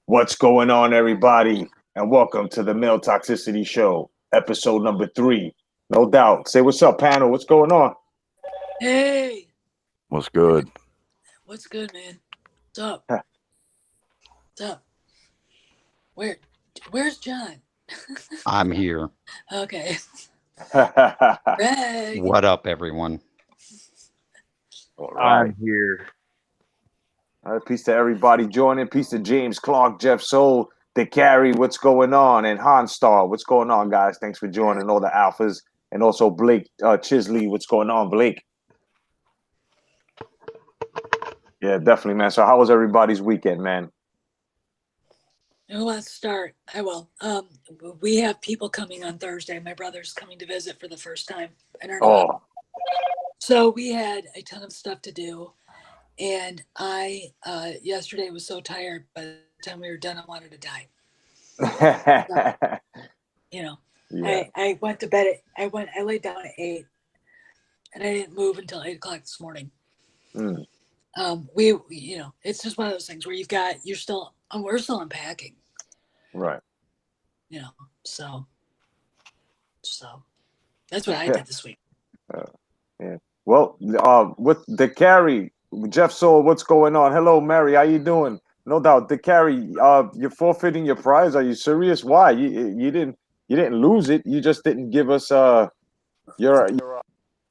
What's going on, everybody? And welcome to the Male Toxicity Show, episode number 3. No doubt. Say what's up, panel. What's going on? Hey, What's good? what's good, man? What's up? What's up? Where's John? I'm here. Okay, All Greg. What up, everyone? right. I'm here. All right. Peace to everybody joining. Peace to James, Clark, Jeff Soul, the Carry. What's going on? And Han Star. What's going on, guys? Thanks for joining all the alphas. And also Blake Chisley. What's going on, Blake? Yeah, definitely, man. So how was everybody's weekend, man? Who wants to start? I will. We have people coming on Thursday. My brother's coming to visit for the first time in our new house. Oh, So we had a ton of stuff to do, and I yesterday was so tired. By the time we were done, I wanted to die. You know, yeah. I went to bed. I laid down at 8, and I didn't move until 8 o'clock this morning. Mm. It's just one of those things where we're still unpacking, Right. So that's what I did this week. Yeah. Well, with the Carry, Jeff Soul, what's going on? Hello, Mary. How you doing? No doubt, the Carry. You're forfeiting your prize. Are you serious? Why? You didn't lose it. You just didn't give us your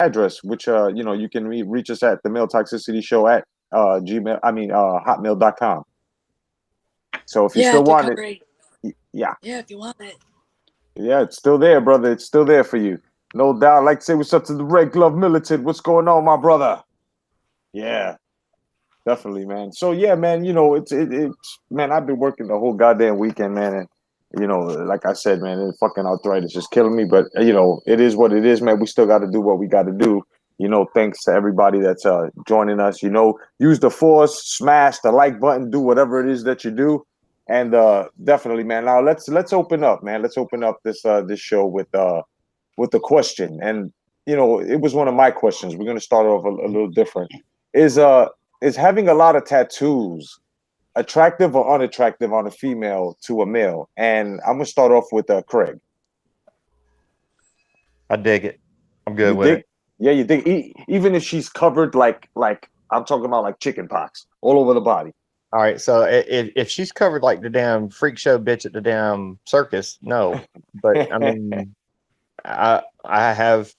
address, which you can reach us at the Male Toxicity Show at hotmail.com. So if you still want it, yeah, if you want it. Yeah, it's still there, brother. It's still there for you. No doubt. I'd like to say what's up to the Red Glove Militant. What's going on, my brother? Yeah, definitely, man. So yeah, man, it's man, I've been working the whole goddamn weekend, man, and like I said, man, the fucking arthritis is killing me, but it is what it is, man. We still got to do what we got to do. Thanks to everybody that's joining us. Use the force, smash the like button, do whatever it is that you do. And definitely, man. Now let's open up, man. Let's open up this show with the question. And it was one of my questions. We're gonna start off a little different. Is having a lot of tattoos attractive or unattractive on a female to a male? And I'm gonna start off with Craig. I dig it. I'm good You with dig? it. Yeah, you think even if she's covered like I'm talking about like chicken pox all over the body. All right. So if she's covered like the damn freak show bitch at the damn circus, no. But I mean, I have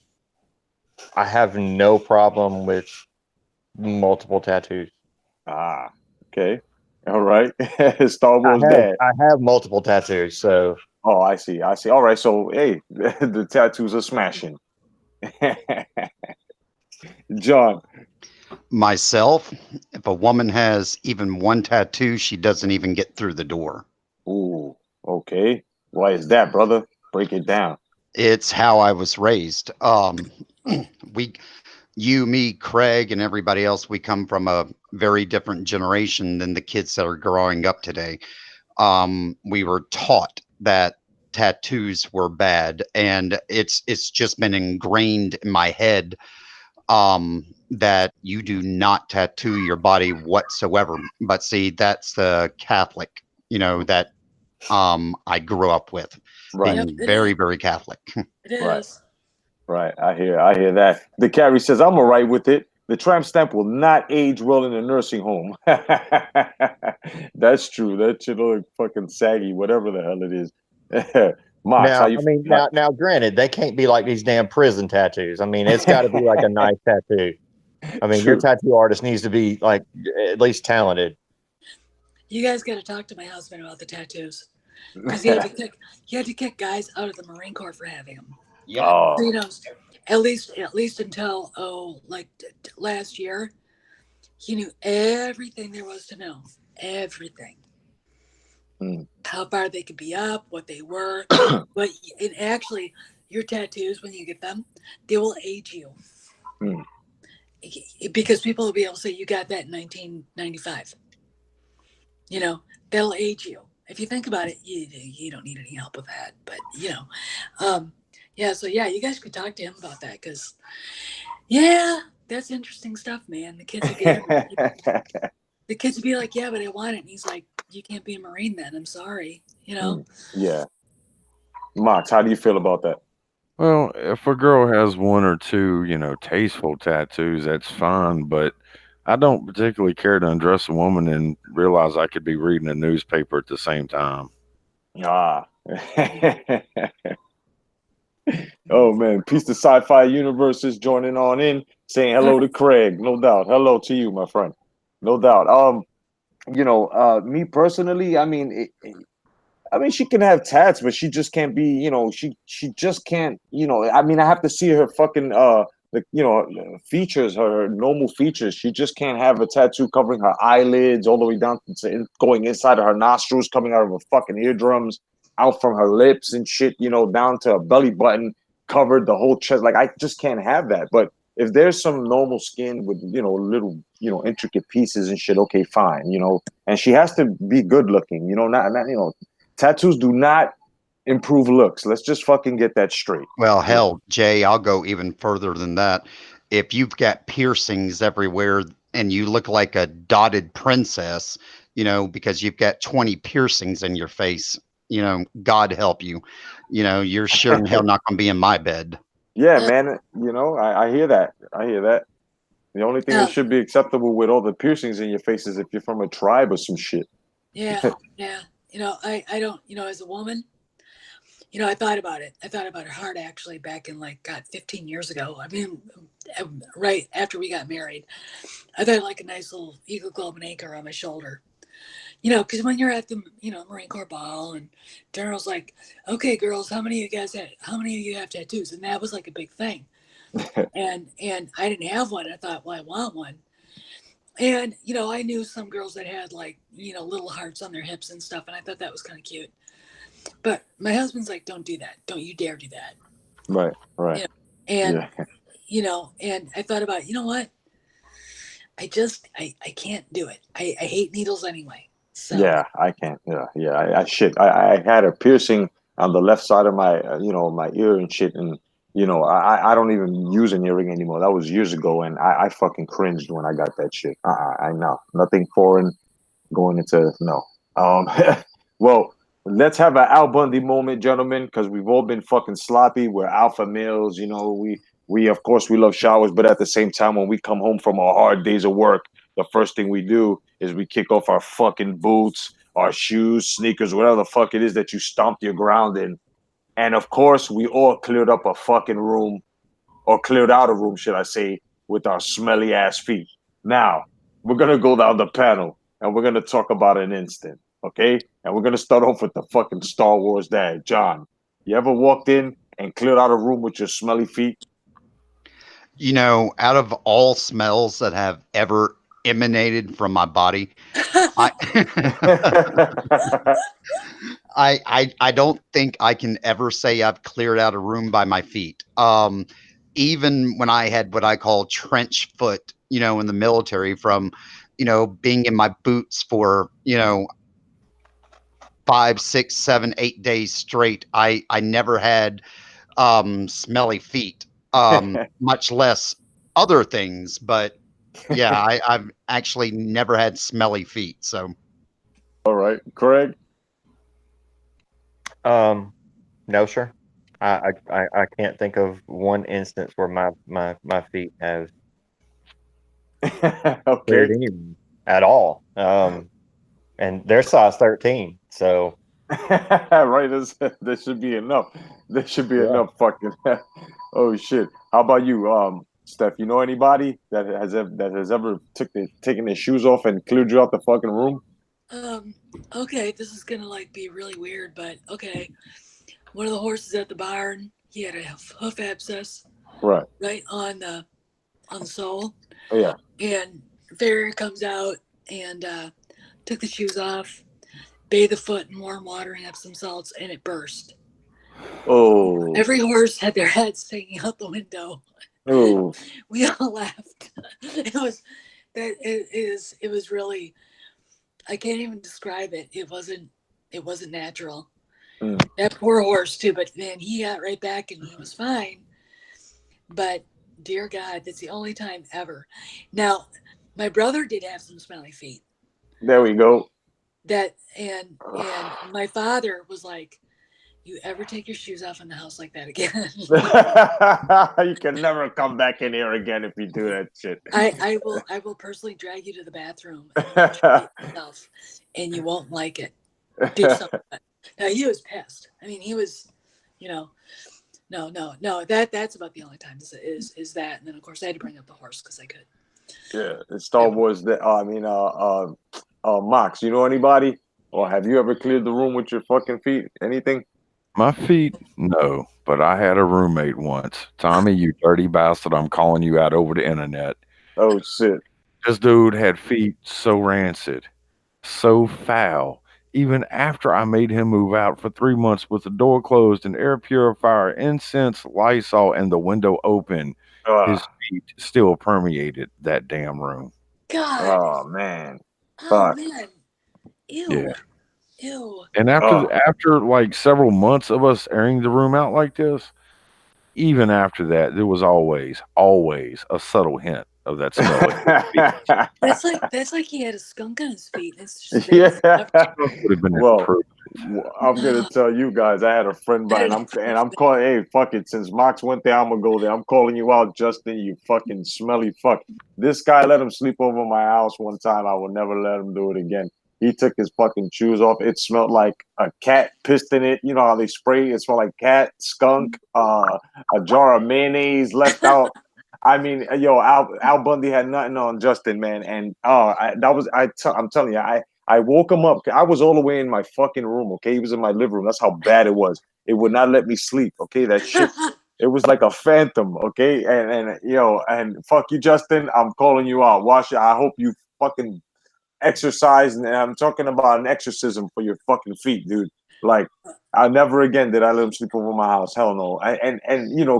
no problem with multiple tattoos. Ah, okay. All right. Star Wars dad. I have multiple tattoos. So Oh, I see. I see. All right. So, hey, the tattoos are smashing. John. Myself, if a woman has even one tattoo, she doesn't even get through the door. Ooh, okay. Why is that, brother? Break it down. It's how I was raised. You, me, Craig, and everybody else, we come from a very different generation than the kids that are growing up today. We were taught that tattoos were bad, and it's just been ingrained in my head that you do not tattoo your body whatsoever. But see, that's the Catholic, that I grew up with, Right. being very, very Catholic. It is. Right. Right. I hear that. The Carrie says, I'm all right with it. The tramp stamp will not age well in a nursing home. That's true. That shit look fucking saggy, whatever the hell it is. Mox, how now, you I mean, now, granted, they can't be like these damn prison tattoos. I mean, it's got to be like a nice tattoo. I mean, your True. tattoo artist needs to be like at least talented. You guys got to talk to my husband about the tattoos because he had to kick guys out of the Marine Corps for having them. Oh, So, at least until last year, he knew everything there was to know. Everything. How far they could be up, what they were. But and actually, your tattoos, when you get them, they will age you. Because people will be able to say, you got that in 1995. That'll age you. If you think about it, you don't need any help with that. But, so you guys could talk to him about that because, that's interesting stuff, man. The kids would be like, yeah, but I want it. And he's like, you can't be a Marine then. I'm sorry, you know. Yeah. Mox, how do you feel about that? Well, if a girl has one or two, tasteful tattoos, that's fine. But I don't particularly care to undress a woman and realize I could be reading a newspaper at the same time. Ah. Oh man, peace to sci-fi universe is joining on in, saying hello to Craig. No doubt. Hello to you, my friend. No doubt. Me personally, I mean, she can have tats, but she just can't be, she just can't, I mean, I have to see her fucking, features, her normal features. She just can't have a tattoo covering her eyelids all the way down to going inside of her nostrils, coming out of her fucking eardrums, out from her lips and shit, down to her belly button, covered the whole chest. Like, I just can't have that. But if there's some normal skin with, little, intricate pieces and shit, okay, fine, and she has to be good looking, not tattoos do not improve looks. Let's just fucking get that straight. Well, hell, Jay, I'll go even further than that. If you've got piercings everywhere and you look like a dotted princess, because you've got 20 piercings in your face, God help you. You're sure in hell not going to be in my bed. Yeah, man. I hear that. I hear that. The only thing that should be acceptable with all the piercings in your face is if you're from a tribe or some shit. Yeah, yeah. I don't, as a woman, I thought about it. I thought about it hard actually back in 15 years ago. I mean, right after we got married, I thought like a nice little Eagle Globe and Anchor on my shoulder. Because when you're at the, Marine Corps ball and General's like, okay, girls, how many of you have tattoos? And that was like a big thing. and I didn't have one. I thought, well, I want one. And, I knew some girls that had little hearts on their hips and stuff. And I thought that was kind of cute. But my husband's like, don't do that. Don't you dare do that. Right. And, and I thought about, what? I can't do it. I hate needles anyway. So. Yeah, I can't. Yeah. I had a piercing on the left side of my, my ear and shit. And, I don't even use an earring anymore. That was years ago. And I fucking cringed when I got that shit. I know. Nothing foreign going into, no. Well, let's have an Al Bundy moment, gentlemen, because we've all been fucking sloppy. We're alpha males. We of course, we love showers. But at the same time, when we come home from our hard days of work, the first thing we do is we kick off our fucking boots, our shoes, sneakers, whatever the fuck it is that you stomped your ground in. And of course, we all cleared up a fucking room, or cleared out a room, should I say, with our smelly ass feet. Now, we're going to go down the panel and we're going to talk about an instant, okay? And we're going to start off with the fucking Star Wars dad. John, you ever walked in and cleared out a room with your smelly feet? Out of all smells that have ever emanated from my body, I don't think I can ever say I've cleared out a room by my feet. Even when I had what I call trench foot, in the military, from, being in my boots for, 5, 6, 7, 8 days straight, I never had smelly feet, much less other things. But yeah, I've actually never had smelly feet. So, all right, Craig. No, sir. I can't think of one instance where my feet have Okay. any at all. And they're size 13, so Right, there should be enough. There should be enough fucking. Oh shit! How about you, Steph? You know anybody that has ever taken their shoes off and cleared you out the fucking room? Okay, this is gonna be really weird, but okay. One of the horses at the barn, he had a hoof abscess. Right on the sole. Oh, yeah. And farrier comes out and took the shoes off, bathed the foot in warm water and Epsom salts, and it burst. Oh. Every horse had their heads hanging out the window. Oh. We all laughed. It was really, I can't even describe it. It wasn't natural. That poor horse too, but then he got right back and he was fine. But dear God, that's the only time ever. Now, my brother did have some smelly feet. There we go. That and my father was like, "You ever take your shoes off in the house like that again?" You can never come back in here again if you do that shit. I will personally drag you to the bathroom and watch you yourself, and you won't like it. Do something. Now he was pissed. I mean, he was, you know, no. That's about the only time is that, and then of course I had to bring up the horse because I could. Yeah, in Star Wars. Mox, you know anybody? Or have you ever cleared the room with your fucking feet? Anything? My feet, no. But I had a roommate once. Tommy, you dirty bastard, I'm calling you out over the internet. Oh shit. This dude had feet so rancid, so foul. Even after I made him move out for 3 months with the door closed and air purifier, incense, Lysol, and the window open, his feet still permeated that damn room. God. Oh man. Oh man. Ew. Yeah. Ew. And after like several months of us airing the room out like this, even after that, there was always a subtle hint of that smell. That's like he had a skunk on his feet. It's just would have been improved. I'm gonna tell you guys. I had a friend by, and I'm calling. Hey, fuck it. Since Mox went there, I'm gonna go there. I'm calling you out, Justin. You fucking smelly fuck. This guy let him sleep over my house one time. I will never let him do it again. He took his fucking shoes off. It smelled like a cat pissed in it. You know how they spray? It smelled like cat, skunk, a jar of mayonnaise left out. I mean, yo, Al Bundy had nothing on Justin, man, and I'm telling you, I woke him up. I was all the way in my fucking room. Okay, he was in my living room. That's how bad it was. It would not let me sleep. Okay, that shit. It was like a phantom. Okay, and fuck you, Justin. I'm calling you out. Wash it. I hope you fucking exercise, and I'm talking about an exorcism for your fucking feet, dude. Like, I never again did I let him sleep over my house. Hell no. And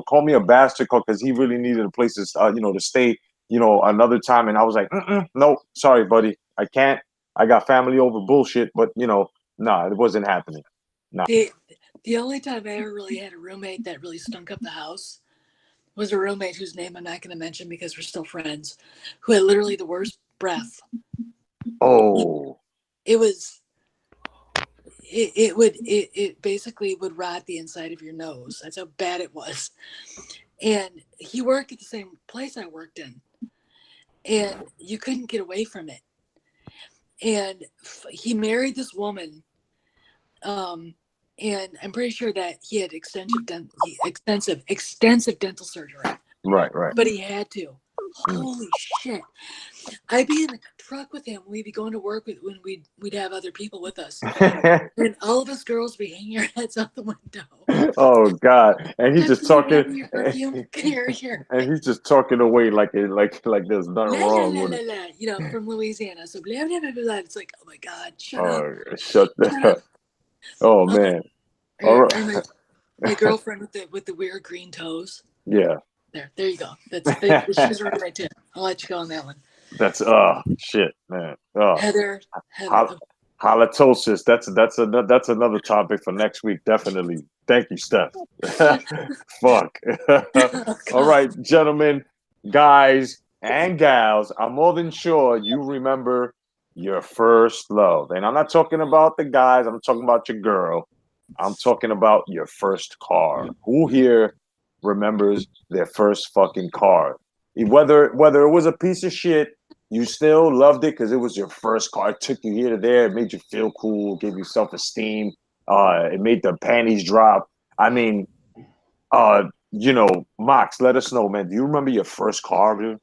call me a bastard because he really needed a place to to stay. Another time, and I was like, no, sorry, buddy, I can't. I got family over bullshit, but nah, it wasn't happening. Nah. The only time I ever really had a roommate that really stunk up the house was a roommate whose name I'm not going to mention because we're still friends, who had literally the worst breath. Oh. It was. It basically would rot the inside of your nose. That's how bad it was. And he worked at the same place I worked in, and you couldn't get away from it. And he married this woman, and I'm pretty sure that he had extensive dental surgery. Right. But he had to. Holy shit! I'd be in the truck with him. We'd be going to work when we'd have other people with us, and all of us girls would be hanging our heads out the window. Oh God! And he's just talking. Here. And he's just talking away like there's nothing wrong with it. From Louisiana. So blah blah blah blah. It's like, oh my God, shut up! Shut up! Oh man! All right. My girlfriend with the weird green toes. Yeah. There you go. She's right too. I'll let you go on that one. That's shit, man. Heather. Halitosis. That's another topic for next week. Definitely. Thank you, Steph. Fuck. All right, gentlemen, guys, and gals. I'm more than sure you remember your first love, and I'm not talking about the guys. I'm talking about your girl. I'm talking about your first car. Who here remembers their first fucking car? Whether it was a piece of shit, you still loved it because it was your first car. It took you here to there. It made you feel cool, gave you self-esteem. It made the panties drop. I mean, Mox, let us know, man. Do you remember your first car, dude?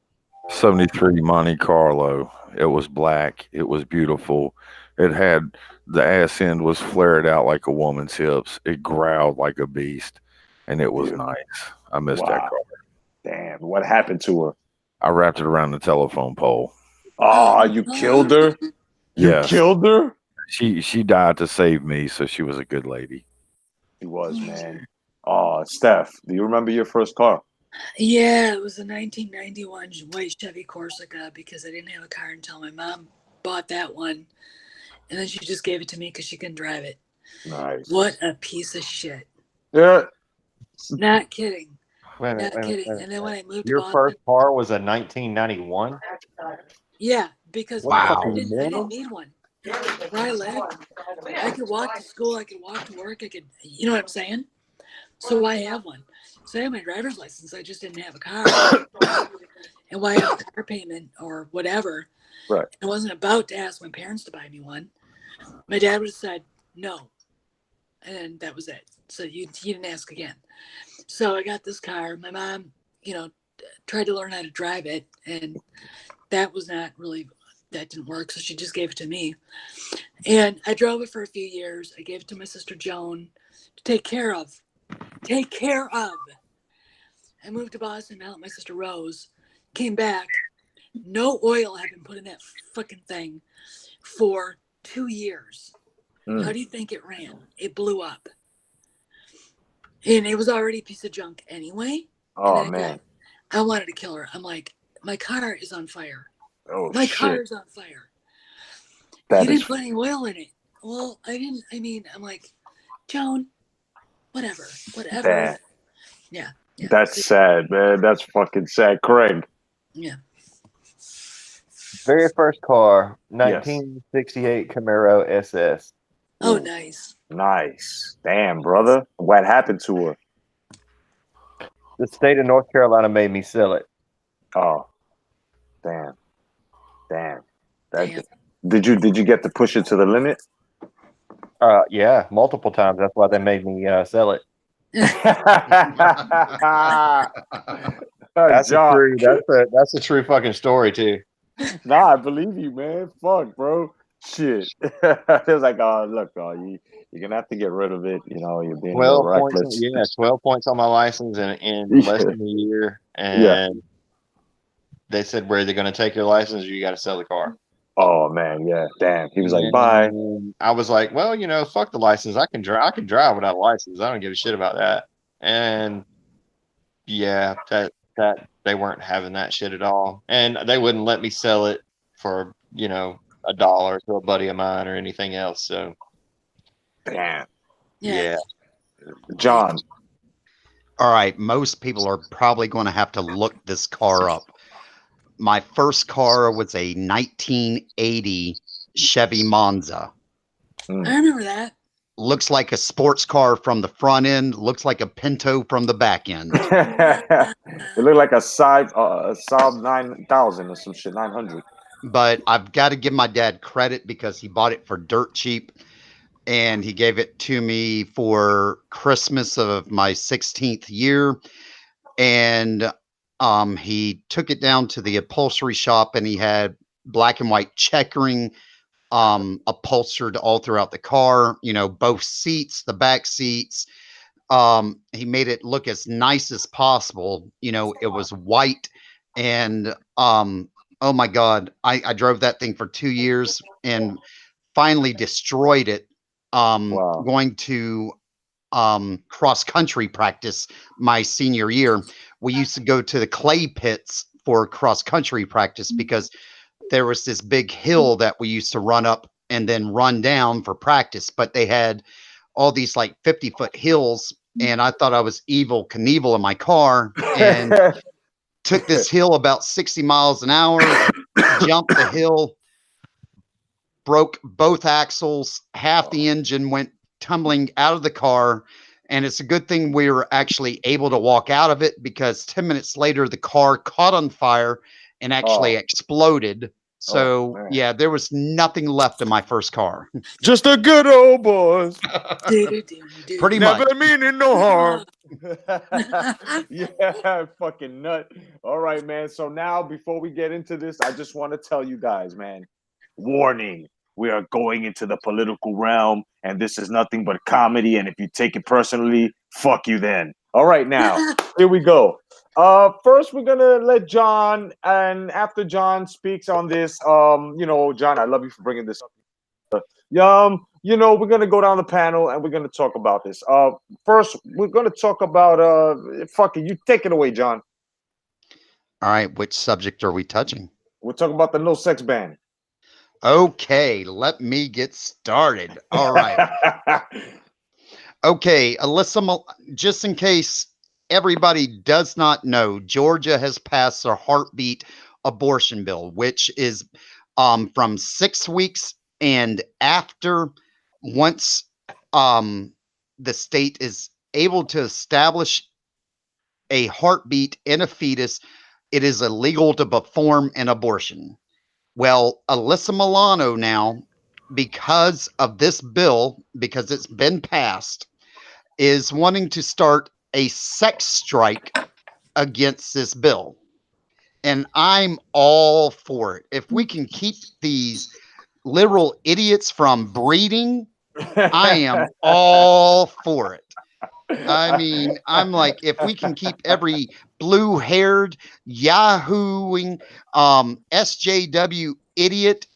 73 Monte Carlo. It was black. It was beautiful. It had the ass end was flared out like a woman's hips. It growled like a beast, and it was nice. I missed that car. Damn, what happened to her? I wrapped it around the telephone pole. Oh, you killed her? Yes. You killed her? She died to save me, so she was a good lady. She was, man. Oh, Steph, do you remember your first car? Yeah, it was a 1991 white Chevy Corsica because I didn't have a car until my mom bought that one. And then she just gave it to me because she couldn't drive it. Nice. What a piece of shit. Yeah. Not kidding. Wait, And then when I moved your to Boston, first car was a 1991? Yeah, because Wow. I didn't need one. where I lived, I could walk to school, I could walk to work, I could, you know what I'm saying? So I have one. So I have my driver's license. I just didn't have a car. And why have a car payment or whatever? Right. I wasn't about to ask my parents to buy me one. My dad would have said no. And that was it. So he didn't ask again. So I got this car. My mom, tried to learn how to drive it. And that was not really, that didn't work. So she just gave it to me. And I drove it for a few years. I gave it to my sister Joan to take care of. I moved to Boston, met my sister Rose, came back. No oil had been put in that fucking thing for 2 years. How do you think it ran? It blew up. And it was already a piece of junk anyway. Oh, man. I wanted to kill her. I'm like, my car is on fire. Oh, my shit. car is on fire. You didn't put any oil in it. Well, I didn't. I mean, I'm like, Joan, whatever. Damn. Yeah. That's sad, man. That's fucking sad. Craig. Yeah. Very first car, 1968 Camaro SS. Oh, nice. Nice. Damn, brother. What happened to her? The state of North Carolina made me sell it. Oh, damn. Did you get to push it to the limit? Yeah, multiple times. That's why they made me sell it. That's a true fucking story too. Nah, I believe you, man. Fuck, bro. Shit. It was like, look, you're gonna have to get rid of it. You're being 12 reckless. points. Yeah, 12 points on my license in less than a year, and they said, "Where are they going to take your license? Or you got to sell the car." Oh man, yeah, damn. He was like, "Bye." I was like, "Well, fuck the license. I can drive. I can drive without a license. I don't give a shit about that." And yeah, that they weren't having that shit at all, and they wouldn't let me sell it for $1 to a buddy of mine or anything else. So, damn. Yeah. John. All right, most people are probably going to have to look this car up. My first car was a 1980 Chevy Monza. I remember that. Looks like a sports car from the front end. Looks like a Pinto from the back end. It looked like a Saab 9000 or some shit, 900. But I've got to give my dad credit because he bought it for dirt cheap. And he gave it to me for Christmas of my 16th year. And he took it down to the upholstery shop, and he had black and white checkering upholstered all throughout the car, both seats, the back seats. He made it look as nice as possible. It was white, and oh my God, I drove that thing for 2 years and finally destroyed it. Going to cross country practice my senior year. We used to go to the clay pits for cross country practice because there was this big hill that we used to run up and then run down for practice, but they had all these like 50-foot hills, and I thought I was Evel Knievel in my car and took this hill about 60 miles an hour, jumped the hill, broke both axles, half the engine went tumbling out of the car. And it's a good thing we were actually able to walk out of it, because 10 minutes later, the car caught on fire and actually exploded. So, yeah, there was nothing left of my first car. Just a good old boys. Pretty much. Never meaning no harm. Yeah, fucking nut. All right, man. So now, before we get into this, I just want to tell you guys, man, warning. We are going into the political realm, and this is nothing but comedy. And if you take it personally, fuck you then. All right, now, here we go. First, we're gonna let John, and after John speaks on this, John, I love you for bringing this up. We're gonna go down the panel and we're gonna talk about this. First, we're gonna talk about fuck it. You take it away, John. All right, which subject are we touching? We're talking about the no sex ban. Okay, let me get started. All right. Okay, Alyssa, just in case everybody does not know, Georgia has passed a heartbeat abortion bill, which is from 6 weeks And once the state is able to establish a heartbeat in a fetus, it is illegal to perform an abortion. Well, Alyssa Milano now, because of this bill, because it's been passed, is wanting to start a sex strike against this bill. And I'm all for it. If we can keep these liberal idiots from breeding, I am all for it. I mean, I'm like, if we can keep every blue-haired, yahooing, SJW idiot,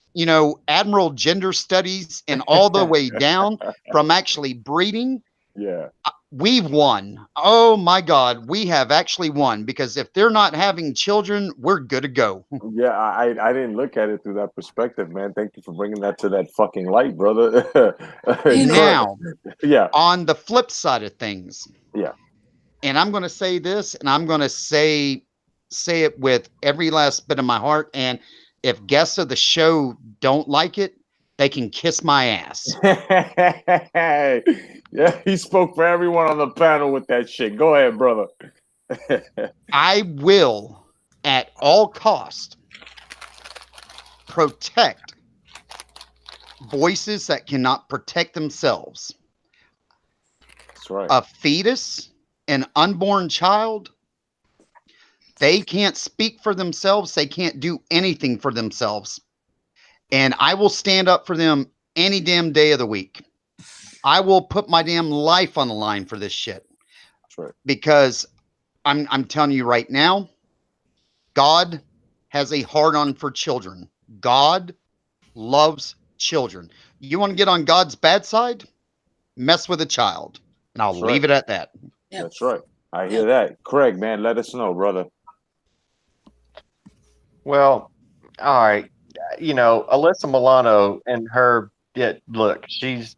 Admiral Gender Studies, and all the way down from actually breeding, Yeah. we've won. Oh my God, we have actually won, because if they're not having children, we're good to go. Yeah, I didn't look at it through that perspective, man. Thank you for bringing that to that fucking light, brother. Now, yeah, on the flip side of things, yeah, and I'm going to say this, and I'm going to say it with every last bit of my heart. And if guests of the show don't like it, they can kiss my ass. yeah. He spoke for everyone on the panel with that shit. Go ahead, brother. I will, at all cost, protect voices that cannot protect themselves. That's right. A fetus, an unborn child, they can't speak for themselves. They can't do anything for themselves. And I will stand up for them any damn day of the week. I will put my damn life on the line for this shit. That's right. Because I'm telling you right now, God has a hard-on for children. God loves children. You want to get on God's bad side? Mess with a child. And I'll leave it at that. Yep. That's right. I hear that. Craig, man, let us know, brother. Well, all right. Alyssa Milano and her, look, she's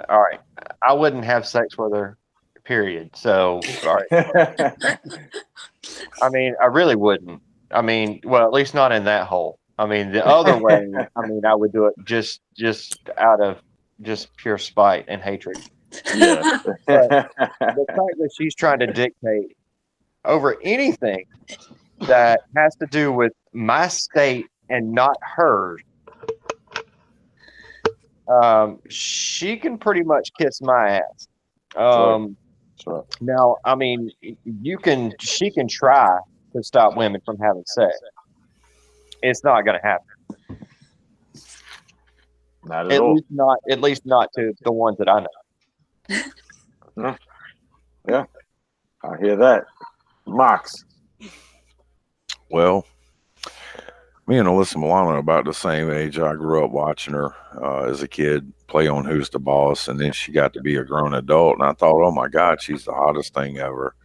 all right. I wouldn't have sex with her, period. So, all right. I mean, I really wouldn't. I mean, well, at least not in that hole. I mean, the other way, I would do it just out of just pure spite and hatred. Yeah. But the fact that she's trying to dictate over anything that has to do with my state and not hers, she can pretty much kiss my ass. Sure. Now, I mean, she can try to stop women from having sex. It's not going to happen. Not at all. At least not to the ones that I know. Yeah, I hear that. Mox. Well, me and Alyssa Milano are about the same age. I grew up watching her as a kid play on Who's the Boss, and then she got to be a grown adult, and I thought, oh my God, she's the hottest thing ever.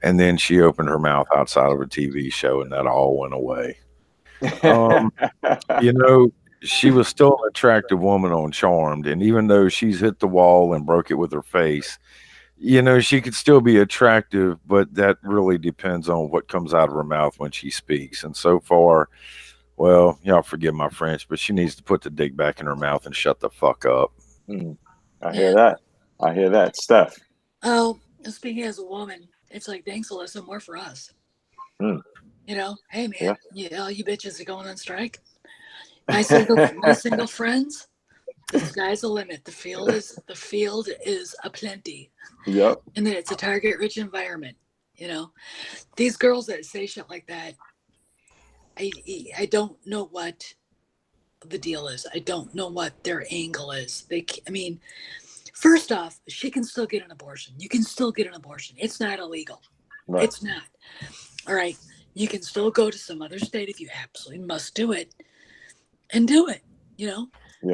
And then she opened her mouth outside of a TV show, and that all went away. She was still an attractive woman on Charmed, and even though she's hit the wall and broke it with her face, she could still be attractive, but that really depends on what comes out of her mouth when she speaks. And so far, well, y'all forgive my French, but she needs to put the dick back in her mouth and shut the fuck up. I hear that. I hear that. Steph. Oh, speaking as a woman, it's like, thanks, Alyssa, more for us. Hey, man, you bitches are going on strike. My single friends, the sky's the limit. The field is aplenty. Yep. And then it's a target-rich environment. These girls that say shit like that, I don't know what the deal is. I don't know what their angle is. First off, she can still get an abortion. You can still get an abortion. It's not illegal. Right. It's not. All right. You can still go to some other state if you absolutely must do it, and do it. Yeah.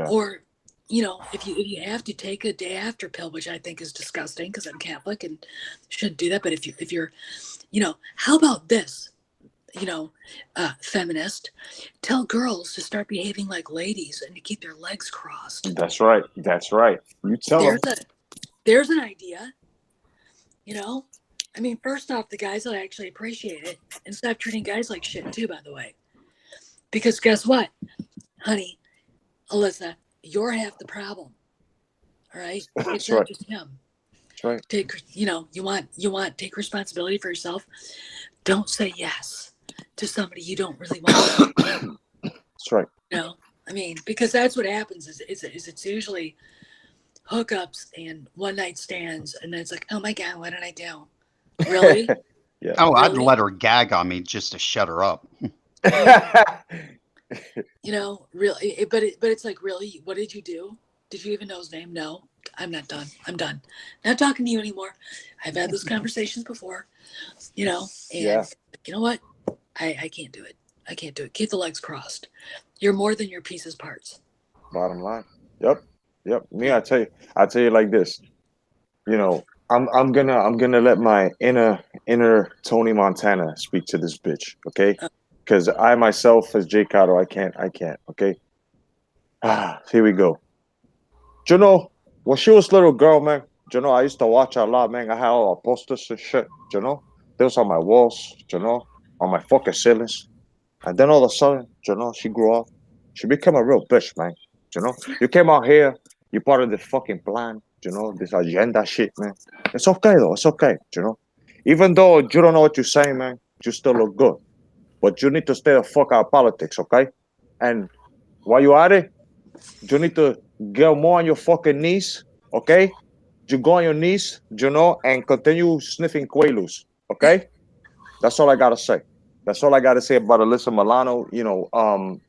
Or, if you have to take a day after pill, which I think is disgusting because I'm Catholic and shouldn't do that. But if you're, how about this? Feminist, tell girls to start behaving like ladies and to keep their legs crossed. That's right. You tell them. There's an idea. First off, the guys will actually appreciate it and stop treating guys like shit too, by the way. Because guess what, honey? Alyssa, you're half the problem. All right, it's That's not right. just him. That's right. You want take responsibility for yourself. Don't say yes to somebody you don't really want. That's right. I mean, because that's what happens is it's usually hookups and one night stands, and then it's like, oh my god, what did I do? Really? Yeah. Oh, I'd Really? let her gag on me just to shut her up. Really. But it's like, really, what did you do? Did you even know his name? No. I'm not done. I'm done. Not talking to you anymore. I've had those conversations before, and Yeah. you know what? I can't do it. I can't do it. Keep the legs crossed. You're more than your pieces parts. Bottom line. Yep. Me, I tell you like this. I'm gonna let my inner Tony Montana speak to this bitch, okay? Because I myself, as Jay Cotto, I can't. Okay. Here we go. When she was a little girl, man, I used to watch her a lot, man. I had all her posters and shit, They was on my walls, on my fucking ceilings. And then all of a sudden, she grew up. She became a real bitch, man. You came out here, you part of the fucking plan, this agenda shit, man. It's okay though, it's okay. Even though you don't know what you're saying, man, you still look good. But you need to stay the fuck out of politics, okay? And while you're at it, you need to get more on your fucking knees, okay? You go on your knees, and continue sniffing Quaaludes, okay? That's all I gotta say. That's all I gotta say about Alyssa Milano.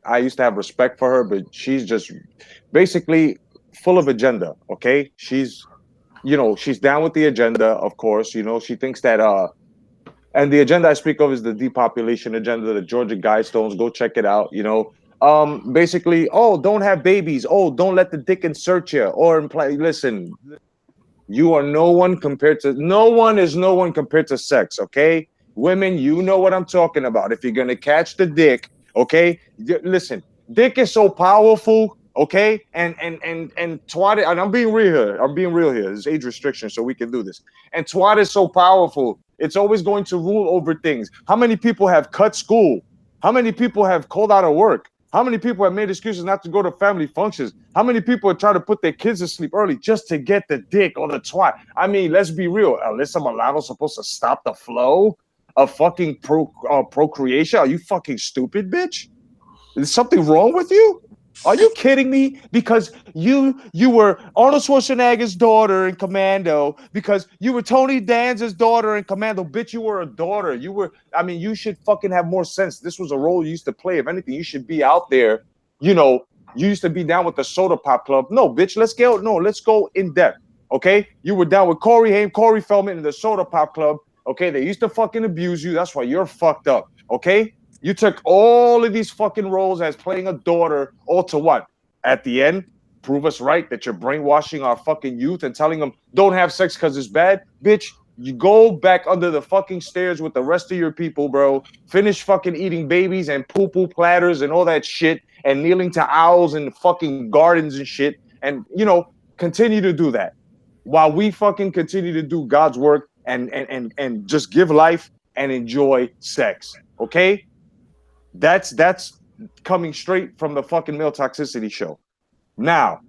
I used to have respect for her, but she's just basically full of agenda, okay? She's down with the agenda, of course. She thinks that and the agenda I speak of is the depopulation agenda, the Georgia Guidestones. Go check it out. Basically, oh, don't have babies. Oh, don't let the dick insert you or imply. Listen, you are no one compared to no one is no one compared to sex. Okay, women, you know what I'm talking about. If you're gonna catch the dick, okay, listen, dick is so powerful. Okay, and twat, and I'm being real here. There's age restriction, so we can do this. And twat is so powerful. It's always going to rule over things. How many people have cut school? How many people have called out of work? How many people have made excuses not to go to family functions? How many people are trying to put their kids to sleep early just to get the dick or the twat? I mean, let's be real. Alyssa Milano's supposed to stop the flow of fucking procreation? Are you fucking stupid, bitch? Is something wrong with you? Are you kidding me? Because you were Arnold Schwarzenegger's daughter in Commando. Because you were Tony Danza's daughter in Commando. Bitch, you were a daughter. You should fucking have more sense. This was a role you used to play. If anything, you should be out there. You used to be down with the Soda Pop Club. No, bitch, let's go in depth. Okay? You were down with Corey Haim, Corey Feldman in the Soda Pop Club. Okay? They used to fucking abuse you. That's why you're fucked up. Okay? You took all of these fucking roles as playing a daughter, all to what? At the end, prove us right that you're brainwashing our fucking youth and telling them don't have sex because it's bad. Bitch, you go back under the fucking stairs with the rest of your people, bro. Finish fucking eating babies and poo-poo platters and all that shit and kneeling to owls in fucking gardens and shit. And, continue to do that while we fucking continue to do God's work and just give life and enjoy sex. Okay? That's coming straight from the fucking Male Toxicity show. Now,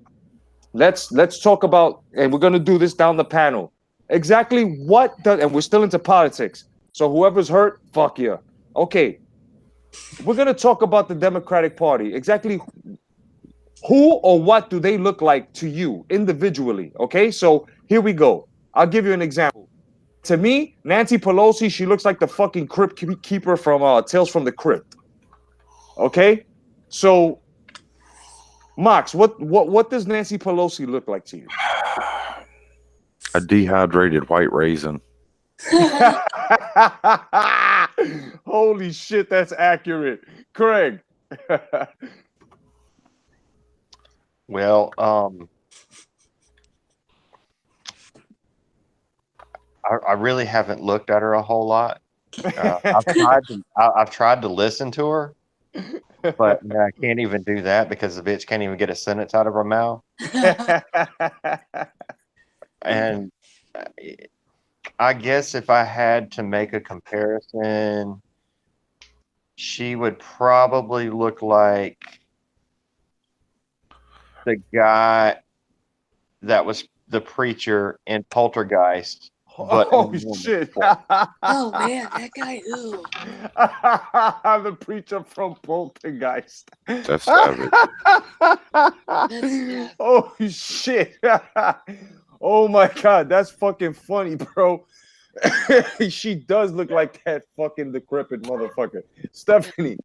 let's talk about, and we're gonna do this down the panel. Exactly and we're still into politics. So whoever's hurt, fuck you. Okay, we're gonna talk about the Democratic Party. Exactly who or what do they look like to you individually? Okay, so here we go. I'll give you an example. To me, Nancy Pelosi, she looks like the fucking crypt keeper from Tales from the Crypt. Okay, so Mox, what does Nancy Pelosi look like to you? A dehydrated white raisin. Holy shit, that's accurate, Craig. Well, I really haven't looked at her a whole lot. I've tried to listen to her, but I can't even do that because the bitch can't even get a sentence out of her mouth. And I guess if I had to make a comparison, she would probably look like the guy that was the preacher in Poltergeist. But Oh shit! Oh man, that guy. Ooh. The preacher from Poltergeist. That's savage. That's Oh shit! Oh my god, that's fucking funny, bro. She does look like that fucking decrepit motherfucker, Stephanie.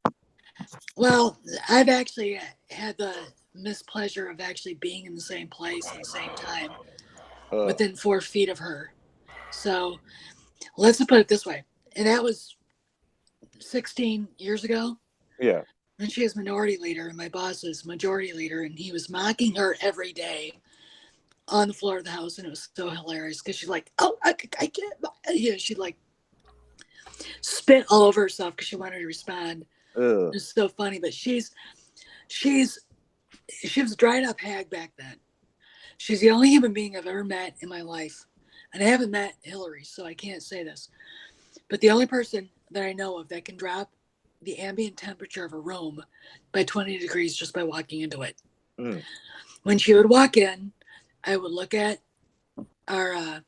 Well, I've actually had the mispleasure of actually being in the same place at the same time, within 4 feet of her. So let's put it this way, and that was 16 years ago. Yeah. And she is minority leader, and my boss is majority leader, and he was mocking her every day on the floor of the house, and it was so hilarious because she's like, "Oh, I can't," she'd like spit all over herself because she wanted to respond. It was so funny, but she was a dried up hag back then. She's the only human being I've ever met in my life, and I haven't met Hillary, so I can't say this. But the only person that I know of that can drop the ambient temperature of a room by 20 degrees just by walking into it. When she would walk in, I would look at our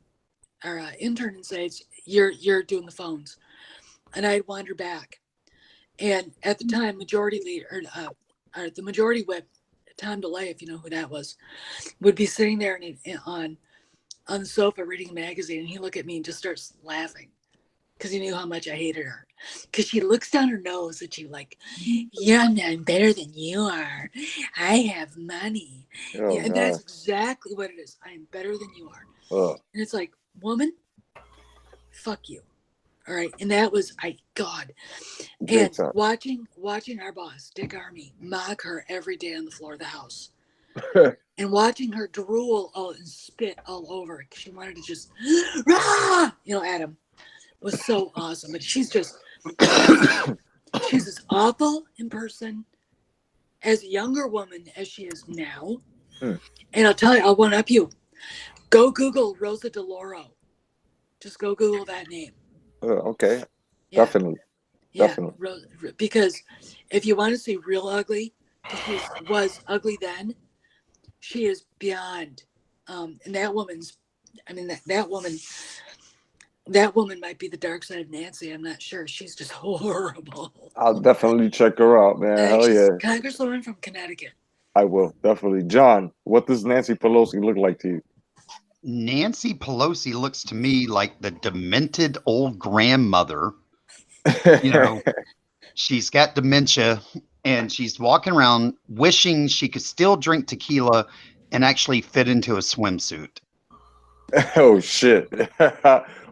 intern and say, "You're doing the phones," and I'd wander back. And at the time, majority leader or the majority whip, Tom DeLay, if you know who that was, would be sitting there on the sofa reading a magazine, and he looked at me and just starts laughing because he knew how much I hated her. Because she looks down her nose at you like, "Yeah, I'm better than you are. I have money." And that's exactly what it is. I am better than you are. And it's like, woman, fuck you. All right. And that was, God. And watching our boss, Dick Armey, mock her every day on the floor of the house. And watching her drool and spit all over it. She wanted to just, rah! At him. Was so awesome. But she's as awful in person as a younger woman as she is now. And I'll tell you, I'll one up you. Go Google Rosa DeLauro. Just go Google that name. Okay. Yeah. Definitely. Yeah. Definitely. Because if you want to see real ugly, because she was ugly then, she is beyond. And that woman's, that woman might be the dark side of Nancy. I'm not sure. She's just horrible. I'll definitely check her out, man. Hell yeah. Congresswoman from Connecticut. I will, definitely. John, what does Nancy Pelosi look like to you? Nancy Pelosi looks to me like the demented old grandmother. She's got dementia and she's walking around wishing she could still drink tequila and actually fit into a swimsuit. Oh, shit.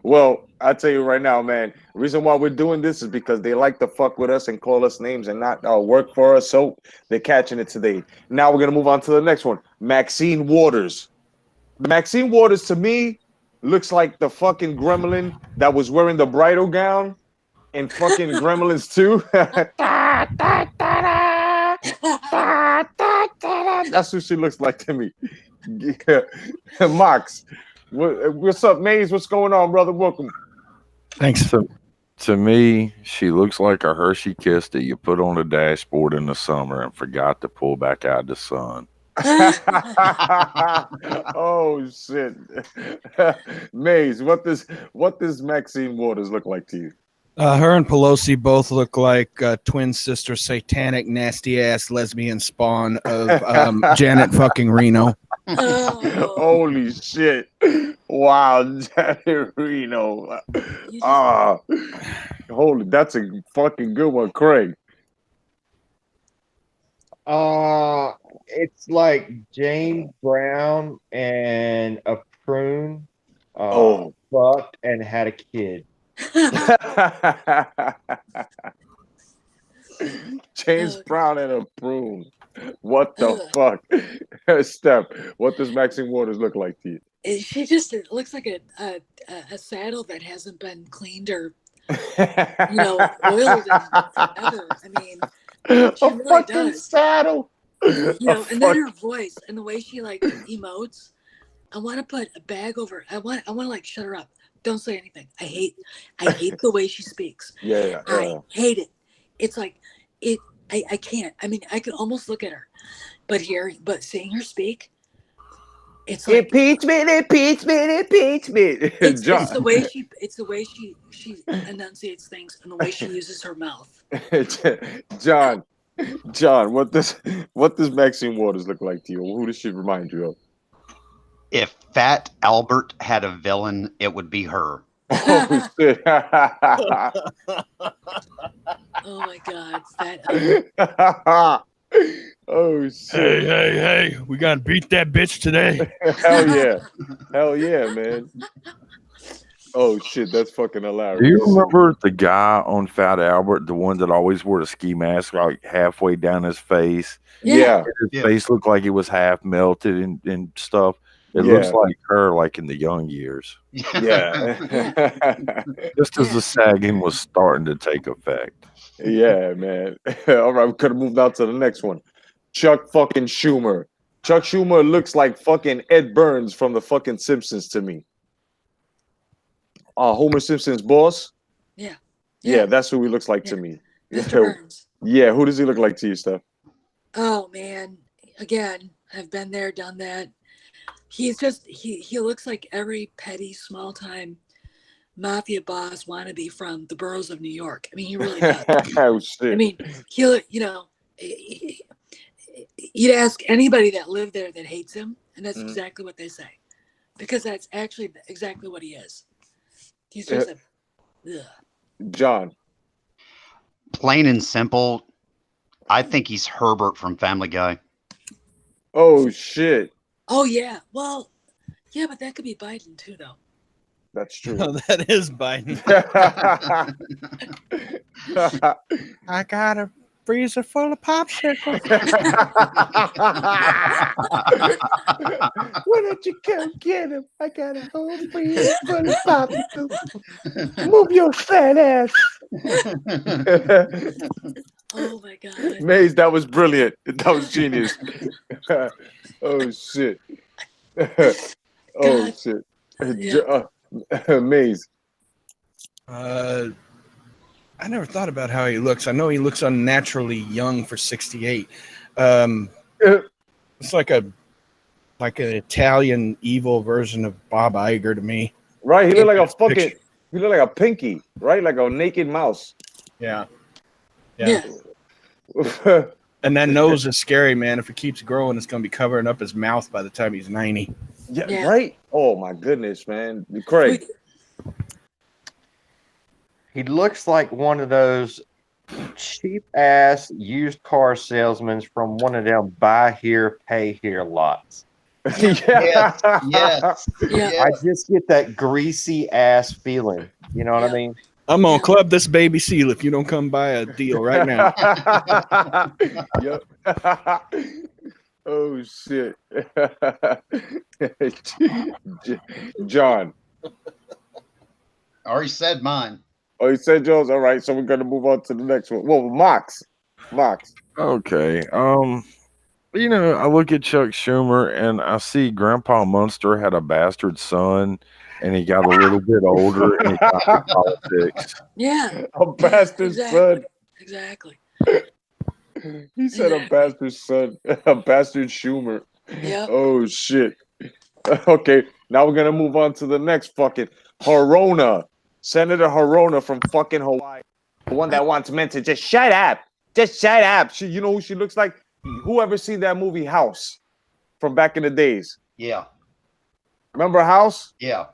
Well, I tell you right now, man, the reason why we're doing this is because they like to fuck with us and call us names and not work for us. So they're catching it today. Now we're going to move on to the next one. Maxine Waters. Maxine Waters, to me, looks like the fucking gremlin that was wearing the bridal gown in fucking Gremlins 2. That's who she looks like to me. Mox, what's up, Maze? What's going on, brother? Welcome. Thanks. To me, she looks like a Hershey Kiss that you put on the dashboard in the summer and forgot to pull back out the sun. Oh shit. Maze, what does Maxine Waters look like to you? Her and Pelosi both look like twin sister satanic nasty ass lesbian spawn of Janet fucking Reno. Holy shit. Wow, Janet Reno. Holy, that's a fucking good one, Craig. It's like James Brown and a prune fucked and had a kid. James Brown and a prune. What the fuck? Steph, what does Maxine Waters look like to you? She just looks like a saddle that hasn't been cleaned or oiled in forever. I mean, she really fucking does. Saddle. And then her voice and the way she like emotes. I want to put a bag over. I want to like shut her up. Don't say anything. I hate the way she speaks. Yeah. I hate it. It's like I can't. I mean, I can almost look at her. but seeing her speak, it's like impeachment. It's the way she enunciates things and the way she uses her mouth. John, what does Maxine Waters look like to you? Who does she remind you of? If Fat Albert had a villain, it would be her. Oh shit! Oh my God, Fat Albert. Oh shit! Hey! We gotta beat that bitch today. Hell yeah, man! Oh shit, that's fucking hilarious. Do you remember the guy on Fat Albert, the one that always wore the ski mask like halfway down his face? Yeah. His face looked like it was half melted and stuff. It looks like her, like in the young years. Yeah. Just as the sagging was starting to take effect. Yeah, man. All right, we could have moved on to the next one. Chuck fucking Schumer. Chuck Schumer looks like fucking Ed Burns from the fucking Simpsons to me. Homer Simpson's boss? Yeah, that's who he looks like to me. Mr. Burns. Yeah, who does he look like to you, Steph? Oh man, again, I've been there, done that. He's just he looks like every petty small time mafia boss wannabe from the boroughs of New York. I mean, he really does. Oh shit. I mean, you'd ask anybody that lived there that hates him, and that's exactly what they say, because that's actually exactly what he is. He's just John. Plain and simple, I think he's Herbert from Family Guy. Oh shit. Oh yeah. Well, yeah, but that could be Biden too, though. That's true. No, that is Biden. I got a freezer full of popsicles. Why don't you come get him? I got a whole freezer full of popsicles. Move your fat ass. Oh my God. Maze, that was brilliant. That was genius. Oh shit. Oh shit. Yeah. Maze. I never thought about how he looks. I know he looks unnaturally young for 68. It's like an Italian evil version of Bob Iger to me. Right, he looked like a fucking. He looked like a pinky, right? Like a naked mouse. Yeah. Yeah. And that nose is scary, man. If it keeps growing, it's going to be covering up his mouth by the time he's 90. Yeah, right? Oh, my goodness, man. Craig. He looks like one of those cheap-ass used car salesmen from one of them buy here, pay here lots. Yes. I just get that greasy-ass feeling. You know what I mean? I'm going to club this baby seal if you don't come buy a deal right now. Yep. Oh, shit. John. I already said mine. Oh, you said yours? All right, so we're going to move on to the next one. Well, Mox. Okay. I look at Chuck Schumer and I see Grandpa Munster had a bastard son and he got a little bit older and he got into politics. Yeah. A bastard son. Exactly. He said a bastard son. A bastard Schumer. Yeah. Oh, shit. Okay, now we're going to move on to the next fucking Horona. Senator Horona from fucking Hawaii. The one that wants men to just shut up. Just shut up. You know who she looks like? Whoever seen that movie House from back in the days? Yeah. Remember House? Yeah.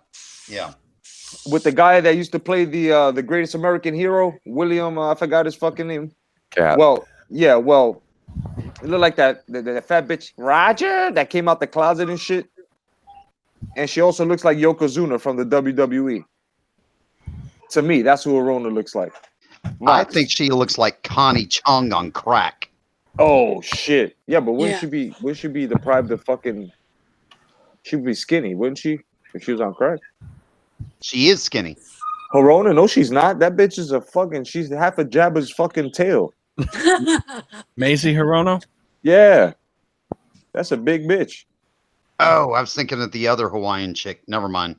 With the guy that used to play the Greatest American Hero, William, I forgot his fucking name. Cat. Well, it looked like that the fat bitch Roger that came out the closet and shit. And she also looks like Yokozuna from the WWE. To me, that's who Horona looks like. I think she looks like Connie Chung on crack. Oh shit! Yeah, but wouldn't she be? Wouldn't she be deprived of fucking? She'd be skinny, wouldn't she? If she was on crack. She is skinny. Horona? No, she's not. That bitch is a fucking. She's half a Jabba's fucking tail. Maisie Hirono? Yeah, that's a big bitch. Oh, I was thinking of the other Hawaiian chick. Never mind.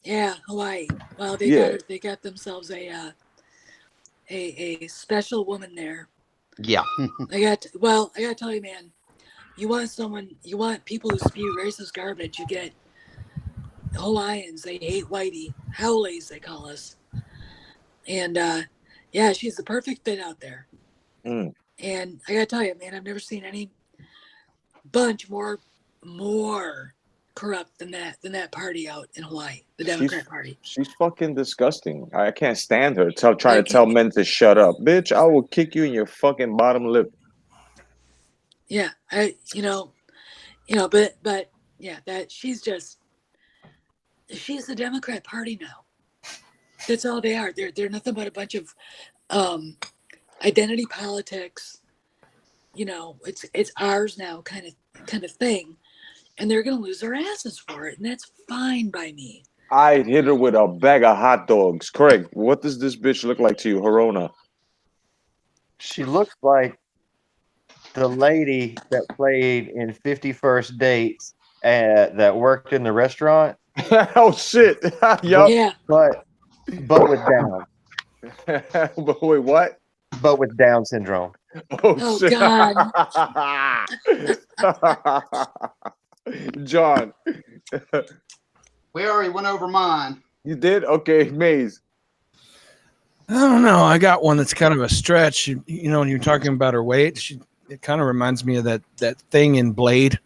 Yeah, Hawaii. Well, they got themselves a special woman there. Yeah. I gotta tell you, man. You want people who spew racist garbage. You get Hawaiians. They hate whitey. Howleys, they call us. And yeah, she's the perfect fit out there. Mm. And I gotta tell you, man, I've never seen any bunch more corrupt than that party out in Hawaii, the Democrat Party. She's fucking disgusting. I can't stand her. Trying to tell men to shut up, bitch. I will kick you in your fucking bottom lip. Yeah, but yeah, that she's the Democrat Party now. That's all they are. They're nothing but a bunch of identity politics. It's ours now kind of thing, and they're gonna lose their asses for it, and that's fine by me. I'd hit her with a bag of hot dogs. Craig, what does this bitch look like to you, Harona? She looks like the lady that played in 50 First Dates that worked in the restaurant. Oh shit! Yup. Yeah. But with Down. But wait, what? But with Down syndrome. Oh shit. God. John. We already went over mine. You did? Okay, Maze. I don't know. I got one that's kind of a stretch. When you're talking about her weight, it kind of reminds me of that thing in Blade,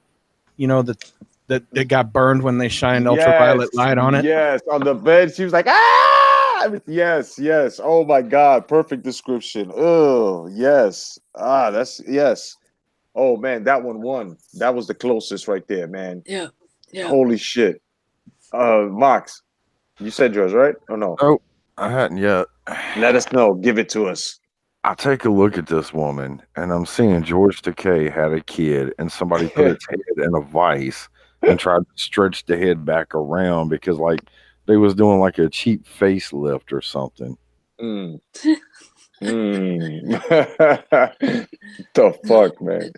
that got burned when they shined ultraviolet light on it. Yes, on the bed. She was like, ah! Yes. Oh my God, perfect description. Oh, yes. Yes. Oh man, that one won. That was the closest right there, man. Yeah. Holy shit. Mox, you said yours, right? Or no? Oh, I hadn't yet. Let us know. Give it to us. I take a look at this woman, and I'm seeing George Takei had a kid, and somebody put its head in a vice and tried to stretch the head back around because, like, they was doing like a cheap facelift or something. The fuck, man.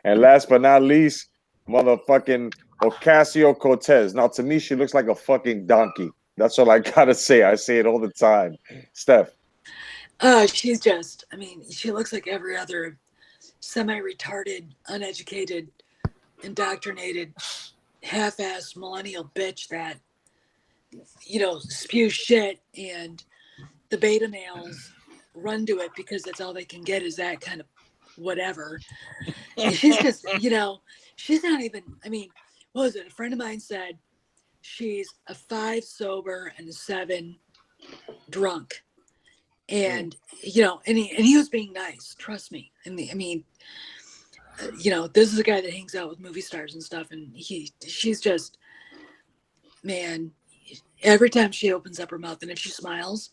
And last but not least, motherfucking Ocasio-Cortez. Now, to me, she looks like a fucking donkey. That's all I gotta say. I say it all the time. Steph. She's she looks like every other semi-retarded, uneducated, indoctrinated, half-assed millennial bitch that, spews shit, and the beta males run to it because that's all they can get is that kind of whatever. And she's just, she's not even, what was it? A friend of mine said she's a 5 sober and a 7 drunk. And, and he was being nice, trust me. This is a guy that hangs out with movie stars and stuff. And she's just, man, every time she opens up her mouth and if she smiles,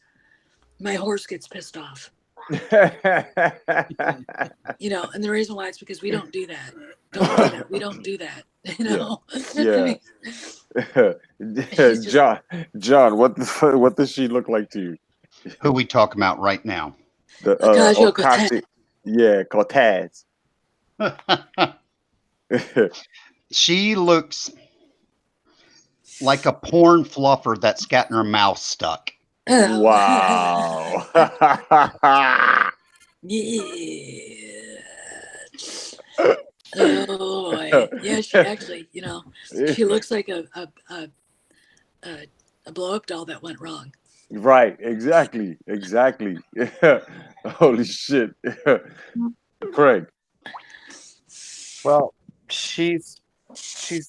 my horse gets pissed off. And the reason why it's because we don't do that. We don't do that. Yeah. John, what does she look like to you? Who we talking about right now? Ocasio-Cortez. Yeah, Cortez. She looks like a porn fluffer that's gotten her mouth stuck. Wow. Yeah. Oh, yeah. She actually, she looks like a blow-up doll that went wrong. Right. Exactly. Holy shit. Craig. Well, she's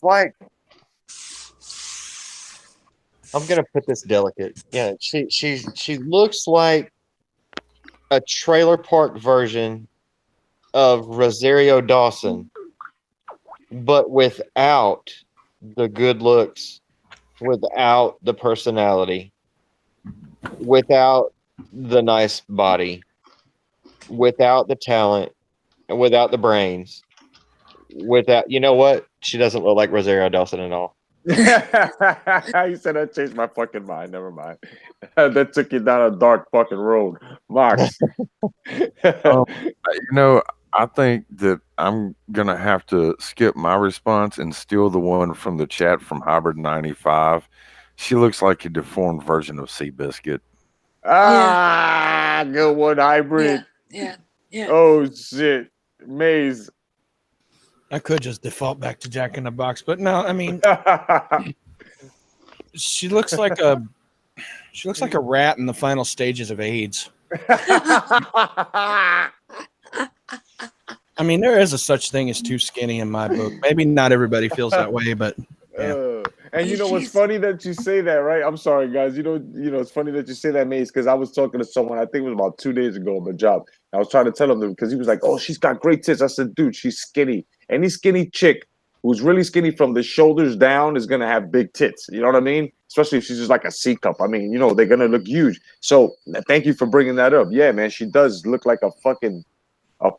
like, I'm gonna put this delicate. Yeah, she looks like a trailer park version of Rosario Dawson, but without the good looks, without the personality, without the nice body, without the talent, and without the brains, without, you know what? She doesn't look like Rosario Dawson at all. You said I changed my fucking mind. Never mind. That took you down a dark fucking road, Max. I think that I'm gonna have to skip my response and steal the one from the chat from Hybrid 95. She looks like a deformed version of Seabiscuit. Good one, Hybrid. Yeah. Yeah. Oh shit, Maze. I could just default back to Jack in the Box, but no, I mean, she looks like a rat in the final stages of AIDS. I mean, there is a such thing as too skinny in my book. Maybe not everybody feels that way, but yeah. And you know what's funny that you say that, right? I'm sorry, guys. It's funny that you say that, Mace, because I was talking to someone. I think it was about 2 days ago on my job. I was trying to tell him because he was like, "Oh, she's got great tits." I said, "Dude, she's skinny. Any skinny chick who's really skinny from the shoulders down is gonna have big tits. You know what I mean? Especially if she's just like a C cup. I mean, they're gonna look huge. So thank you for bringing that up. Yeah, man, she does look like a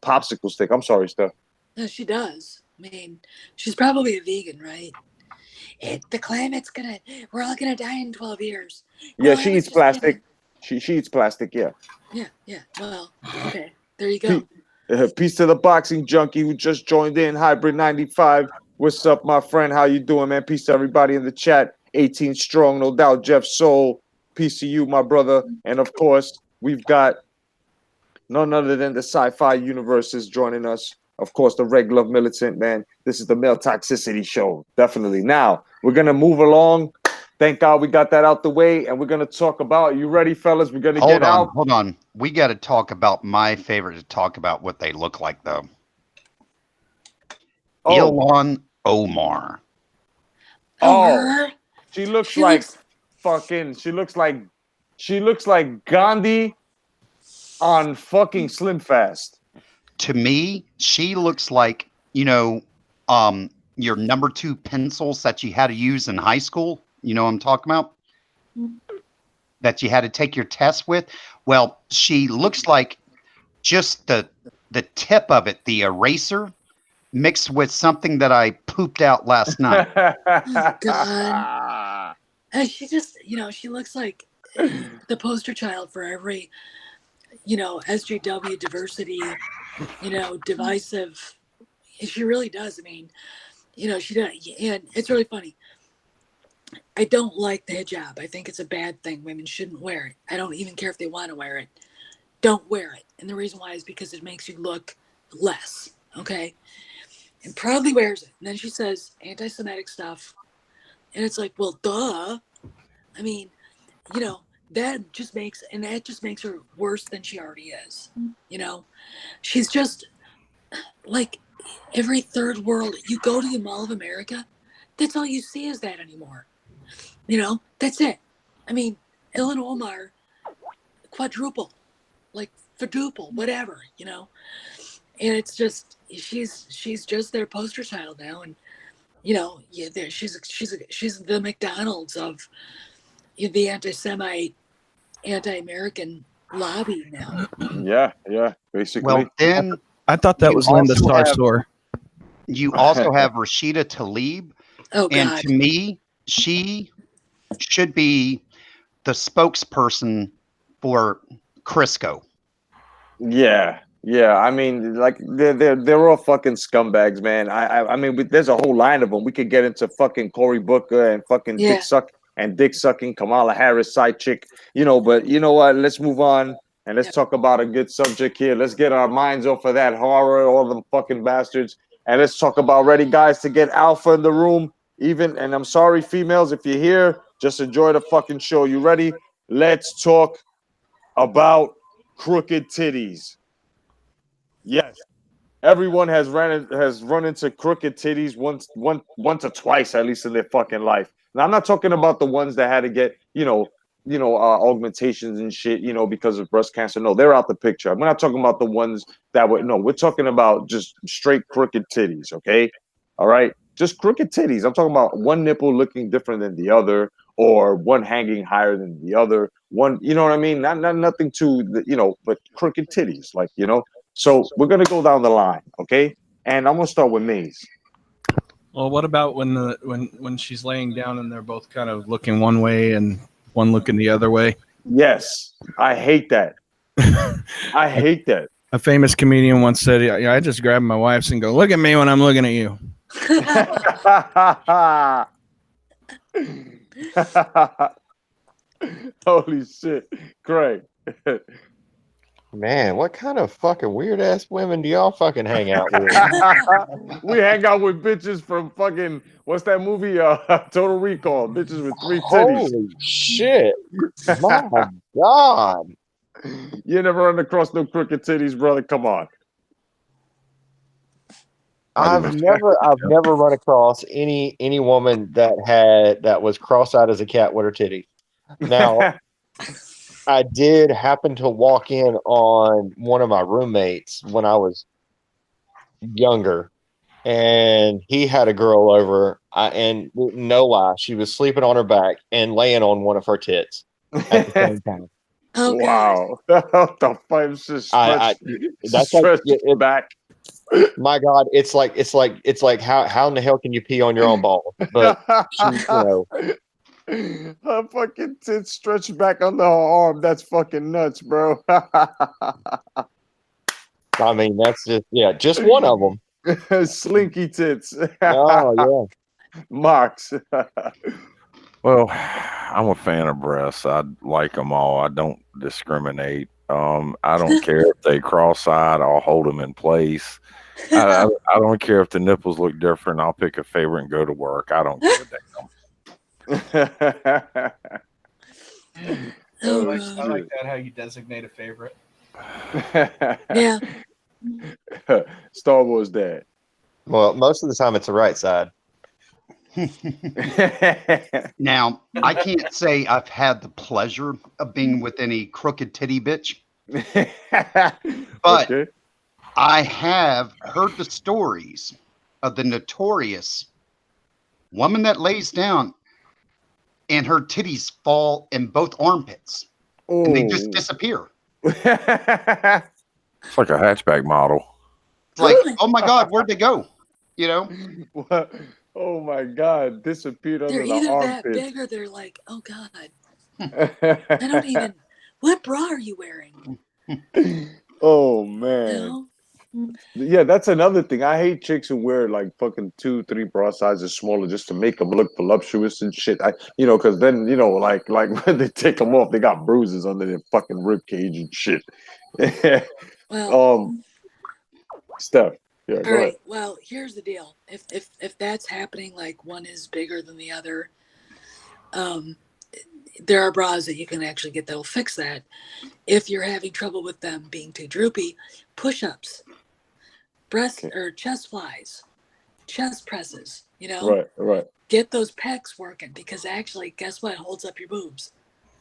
popsicle stick. I'm sorry, Steph. No, she does. I mean, she's probably a vegan, right? The climate's we're all gonna die in 12 years. Yeah, she eats plastic. She eats plastic, yeah. Yeah. Well, okay. There you go. Peace to the boxing junkie who just joined in, Hybrid 95. What's up, my friend? How you doing, man? Peace to everybody in the chat. 18 strong, no doubt. Jeff Soul. Peace to you, my brother. And of course, we've got none other than the sci-fi universes joining us. Of course, the Red Glove Militant, man. This is the Male Toxicity Show. Definitely. Now, we're going to move along. Thank God we got that out the way. And we're going to talk about, you ready, fellas? We're going to get out. Hold on. We got to talk about my favorite to talk about what they look like, though. Ilhan Omar. Oh, she looks like Gandhi on fucking Slim Fast. To me, she looks like, your number 2 pencils that you had to use in high school. You know what I'm talking about? That you had to take your test with. Well, she looks like just the tip of it, the eraser, mixed with something that I pooped out last night. Oh, God. She just, she looks like the poster child for every, SJW diversity, divisive. She really does. I mean, she does. And it's really funny. I don't like the hijab. I think it's a bad thing. Women shouldn't wear it. I don't even care if they want to wear it. Don't wear it. And the reason why is because it makes you look less. Okay. And proudly wears it. And then she says anti-Semitic stuff. And it's like, well, duh. I mean, that just makes her worse than she already is. She's just like every third world. You go to the Mall of America, that's all you see is that anymore. That's it. I mean, Ilhan Omar, quadruple, like quadruple, whatever, and it's just she's just their poster child now, and she's the McDonald's of the anti-Semite, anti-American lobby now. Yeah, basically. Well, then I thought that was Linda Sarsour. You also have Rashida Tlaib. Oh, God. And to me, she should be the spokesperson for Crisco. Yeah. I mean, like they're all fucking scumbags, man. I mean, there's a whole line of them. We could get into fucking Cory Booker and fucking dick sucking Kamala Harris side chick, But you know what? Let's move on and let's talk about a good subject here. Let's get our minds off of that horror, all them fucking bastards, and let's talk about ready guys to get alpha in the room. And I'm sorry, females, if you're here, just enjoy the fucking show. You ready? Let's talk about crooked titties. Yes, everyone has run into crooked titties once or twice at least in their fucking life. Now I'm not talking about the ones that had to get augmentations and shit, because of breast cancer. No, they're out the picture. I'm not talking about the ones that were. No, we're talking about just straight crooked titties. Okay, all right, just crooked titties. I'm talking about one nipple looking different than the other, or one hanging higher than the other. One, you know what I mean? Not nothing to but crooked titties, like. So we're gonna go down the line, okay? And I'm gonna start with Maze. Well, what about when she's laying down and they're both kind of looking one way and one looking the other way? Yes, I hate that. I hate that. A famous comedian once said, "I just grab my wife's and go, look at me when I'm looking at you." Holy shit, Craig. Man, what kind of fucking weird ass women do y'all fucking hang out with? We hang out with bitches from fucking what's that movie? Total Recall. Bitches with 3 titties. Holy shit. My God. You never run across no crooked titties, brother. Come on. I've never run across any woman that was cross-eyed as a cat with her titty. Now, I did happen to walk in on one of my roommates when I was younger, and he had a girl over, and no lie, she was sleeping on her back and laying on one of her tits at the same time. Oh, Wow. What the fuck? It's just That's stretch like back. my God, it's like how in the hell can you pee on your own balls? But she, her fucking tits stretched back under her arm. That's fucking nuts, bro. I mean, that's just one of them. Slinky tits. Oh Mox. Well, I'm a fan of breasts. I like them all. I don't discriminate. I don't care if they cross-eyed. I'll hold them in place. I don't care if the nipples look different. I'll pick a favorite and go to work. I don't give a damn. Oh, I God. like that how you designate a favorite. Yeah. Star Wars dad. Well, most of the time it's the right side. Now, I can't say I've had the pleasure of being with any crooked titty bitch, but Okay. I have heard the stories of the notorious woman that lays down and her titties fall in both armpits and they just disappear. It's like a hatchback model. It's like, Really? oh my God, where'd they go? You know? What? Oh my God. Disappeared They're under the either that armpit. big or they're like, oh, God. I don't even. What bra are you wearing? Oh You man. know? Yeah, that's another thing. I hate chicks who wear like fucking 2-3 bra sizes smaller just to make them look voluptuous and shit. Because then like when they take them off, they got bruises under their fucking rib cage and shit. Well, Steph, yeah, all go ahead. right. Well, here's the deal. If that's happening, like one is bigger than the other, there are bras that you can actually get that'll fix that. If you're having trouble with them being too droopy, push-ups, breast or chest flies, chest presses, Right. get those pecs working, because actually, guess what holds up your boobs?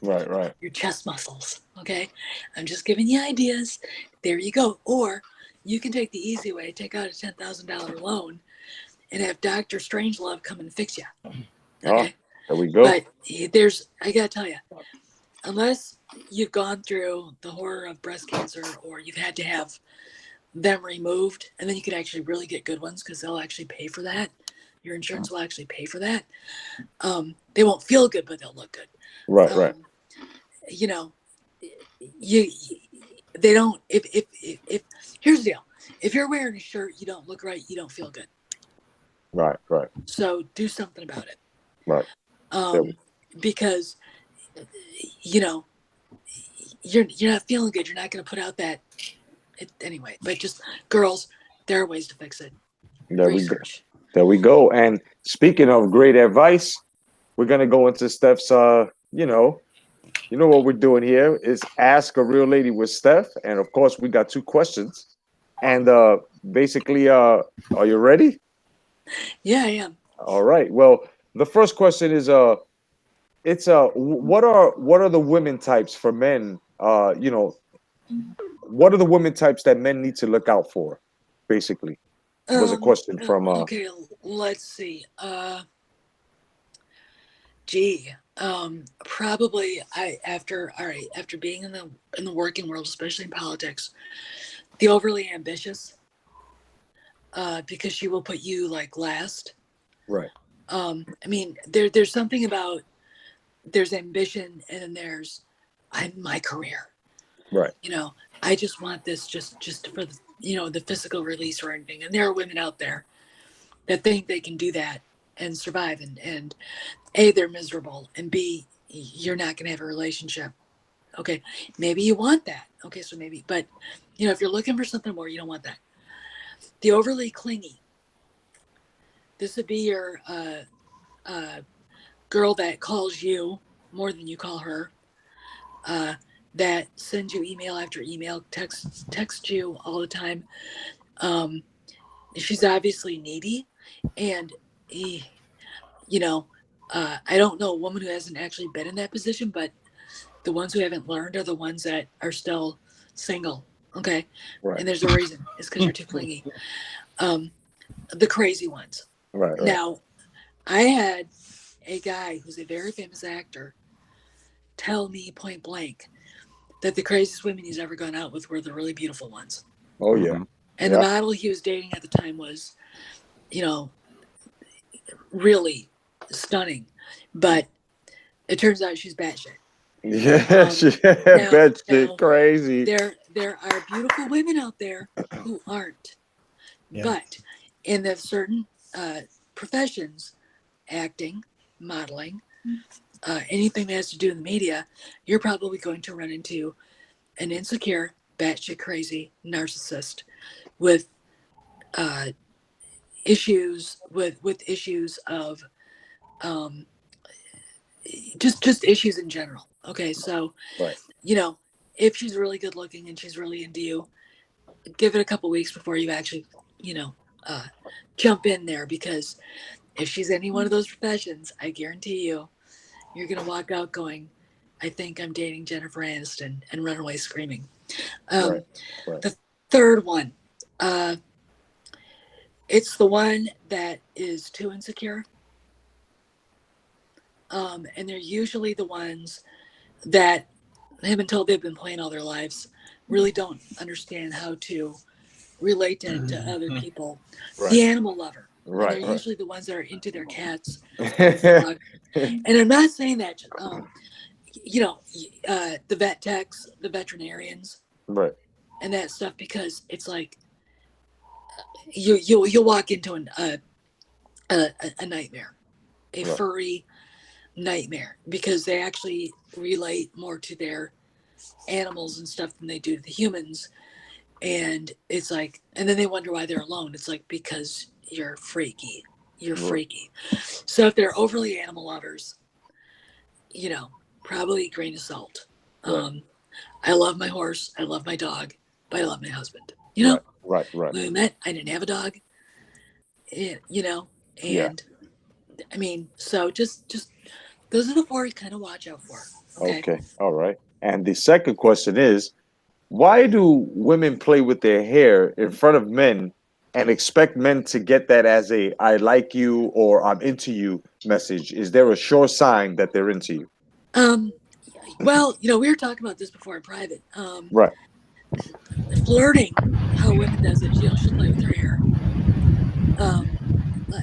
Right. Your chest muscles. Okay, I'm just giving you ideas. There you go. Or you can take the easy way, take out a $10,000 loan and have Dr. Strangelove come and fix you. Okay. There we go. But I gotta tell you, unless you've gone through the horror of breast cancer or you've had to have them removed, and then you could actually really get good ones because they'll actually pay for that. Your insurance will actually pay for that. They won't feel good, but they'll look good. Right. They don't. If here's the deal: if you're wearing a shirt, you don't look right, you don't feel good. Right. So do something about it. Right. Because you're not feeling good. You're not going to put out that anyway. But just girls, there are ways to fix it. Research. There we go. And speaking of great advice, we're gonna go into Steph's. You know what we're doing here is Ask a Real Lady with Steph, and of course we got 2 questions. And basically, are you ready? Yeah, I am. All right. Well, the first question is what are the women types for men? What are the women types that men need to look out for? Basically, was a question from. Okay, let's see. Probably after being in the working world, especially in politics, the overly ambitious, because she will put you like last. Right. I mean, there's something about there's ambition and then there's my career. Right. I just want this just for the physical release or anything. And there are women out there that think they can do that and survive, and A, they're miserable, and B, you're not going to have a relationship Okay, maybe you want that. Okay, so maybe, but you know, if you're looking for something more, you don't want that. The overly clingy. This would be your girl that calls you more than you call her. That sends you email after email, text you all the time. She's obviously needy, and you know, I don't know a woman who hasn't actually been in that position, but the ones who haven't learned are the ones that are still single. Okay, Right. and there's a reason. It's because you're too clingy. The crazy ones. Right. Now, I had a guy who's a very famous actor tell me point blank that the craziest women he's ever gone out with were the really beautiful ones. Oh yeah. And the model he was dating at the time was, you know, really stunning. But it turns out she's batshit. Yeah, batshit crazy. There are beautiful women out there who aren't. Yeah. But in the certain professions, acting, modeling, anything that has to do with the media, you're probably going to run into an insecure, batshit crazy narcissist with issues with issues of just issues in general. Okay, so right. You know, if she's really good looking and she's really into you, give it a couple weeks before you actually, you know, jump in there, because if she's any one of those professions, I guarantee you're gonna walk out going, I think I'm dating Jennifer Aniston, and run away screaming. Right. The third one, it's the one that is too insecure. And they're usually the ones that have been told they've been playing all their lives, really don't understand how to relate to other people. Right. The animal lover. Right. And they're usually the ones that are into their cats. And I'm not saying that, you know, the vet techs, the veterinarians, right, and that stuff, because it's like you'll walk into a nightmare, a right. furry nightmare, because they actually relate more to their animals and stuff than they do to the humans. And it's like, and then they wonder why they're alone. It's like, because you're freaky. You're freaky. So if they're overly animal lovers, you know, probably a grain of salt. Right. I love my horse. I love my dog, but I love my husband. You know, right. When we met, I didn't have a dog. You know, and I mean, so just those are the four you kind of watch out for. Okay. All right. And the second question is, why do women play with their hair in front of men and expect men to get that as a I like you or I'm into you message? Is there a sure sign that they're into you? Well, you know, we were talking about this before in private. Right. Flirting, how women does it, you know, she'll play with her hair.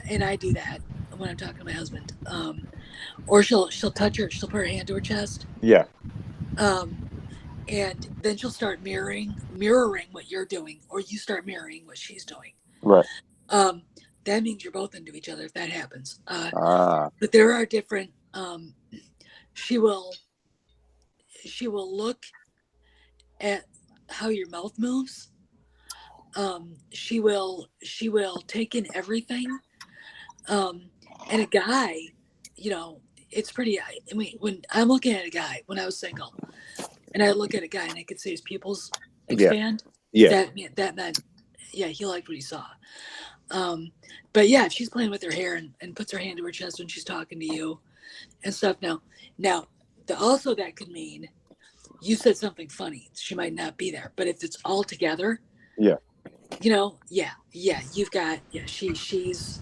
And I do that when I'm talking to my husband. Or she'll touch her, she'll put her hand to her chest. Yeah. And then she'll start mirroring what you're doing, or you start mirroring what she's doing. Right. That means you're both into each other if that happens. But there are different. She will look at how your mouth moves. She will take in everything. And a guy, you know, it's pretty. I mean, when I'm looking at a guy, when I was single, and I look at a guy and I could see his pupils expand. Yeah. That meant, yeah, he liked what he saw. But yeah, if she's playing with her hair and puts her hand to her chest when she's talking to you and stuff. Now, also that could mean you said something funny. She might not be there, but if it's all together, yeah, you know, you've got, she's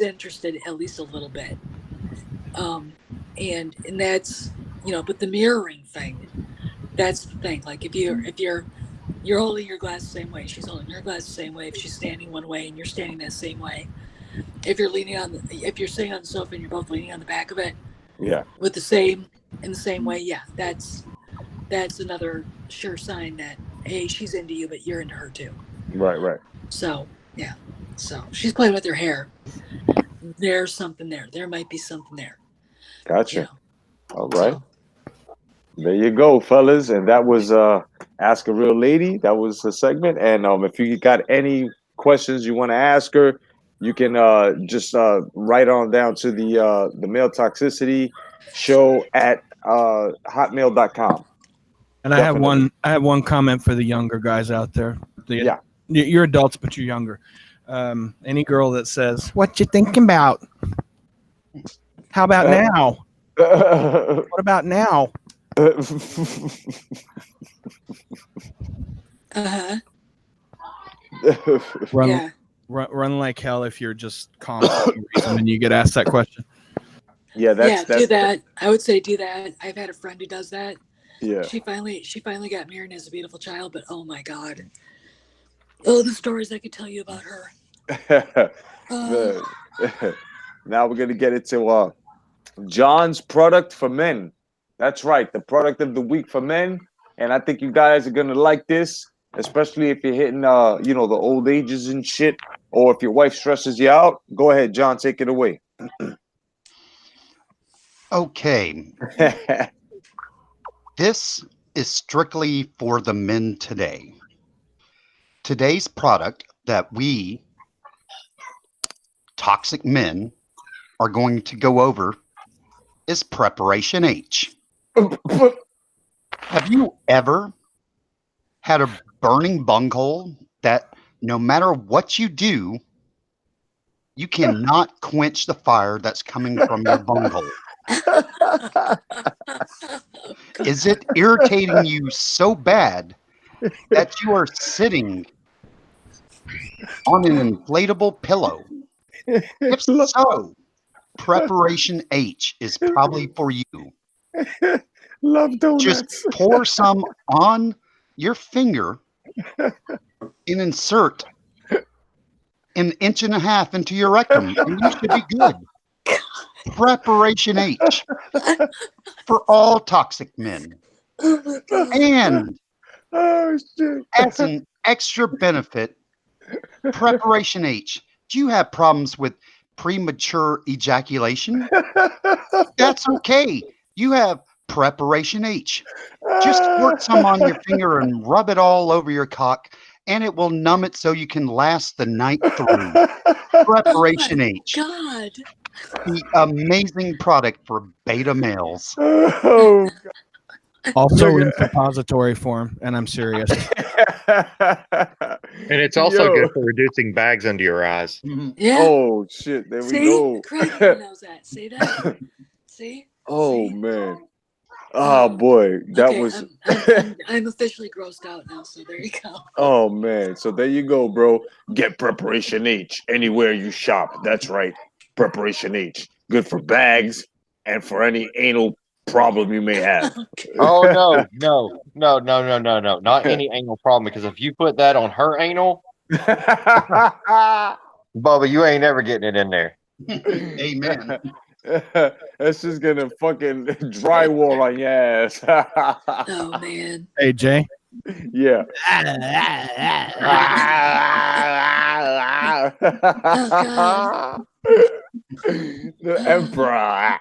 interested at least a little bit. And that's, you know, but the mirroring thing, that's the thing. Like if you're holding your glass the same way, she's holding her glass the same way. If she's standing one way and you're standing that same way, if you're sitting on the sofa and you're both leaning on the back of it, with the same way, that's another sure sign that A, she's into you, but you're into her too. Right. So she's playing with her hair. There's something there. There might be something there. Gotcha. You know? All right. There you go, fellas. And that was Ask a Real Lady. That was the segment. And if you got any questions you want to ask her, you can just write on down to the Male Toxicity Show at hotmail.com. And I have one comment for the younger guys out there. Yeah. You're adults, but you're younger. Any girl that says, "What you thinking about? How about now? What about now?" Uh-huh. Run, Yeah. run like hell if you're just calm for some reason and you get asked that question. Yeah, that's do that. I would say do that. I've had a friend who does that. Yeah. She finally got married and has a beautiful child, but oh my God. Oh, the stories I could tell you about her. Now we're gonna get into John's product for men. That's right, the product of the week for men. And I think you guys are gonna like this, especially if you're hitting the old ages and shit, or if your wife stresses you out. Go ahead, John, take it away. Okay. This is strictly for the men today. Today's product that we toxic men are going to go over is Preparation H. Have you ever had a burning bunghole that no matter what you do, you cannot quench the fire that's coming from your bunghole? Is it irritating you so bad that you are sitting on an inflatable pillow? If so, Preparation H is probably for you. Love donuts. Just pour some on your finger and insert an inch and a half into your rectum, and you should be good. Preparation H for all toxic men. Oh my God. And Oh shit. as an extra benefit, Preparation H. Do you have problems with premature ejaculation? That's okay. You have Preparation H. Just squirt some on your finger and rub it all over your cock, and it will numb it so you can last the night through. Preparation H. God. The amazing product for beta males. Oh, Also Look in at- suppository form, and I'm serious. And it's also Yo. good for reducing bags under your eyes. Yeah. Oh shit! There we See? go. Craig knows that. See that? See? Oh See? man. Oh boy, that Okay, was. I'm officially grossed out now, so there you go. Oh man, so there you go, bro. Get Preparation H anywhere you shop. That's right, Preparation H. Good for bags and for any anal problem you may have. Okay. Oh no. Not any anal problem, because if you put that on her anal, Bubba, you ain't ever getting it in there. Amen. That's just gonna fucking drywall on your ass. Oh man. Hey, Jay. Yeah. The emperor.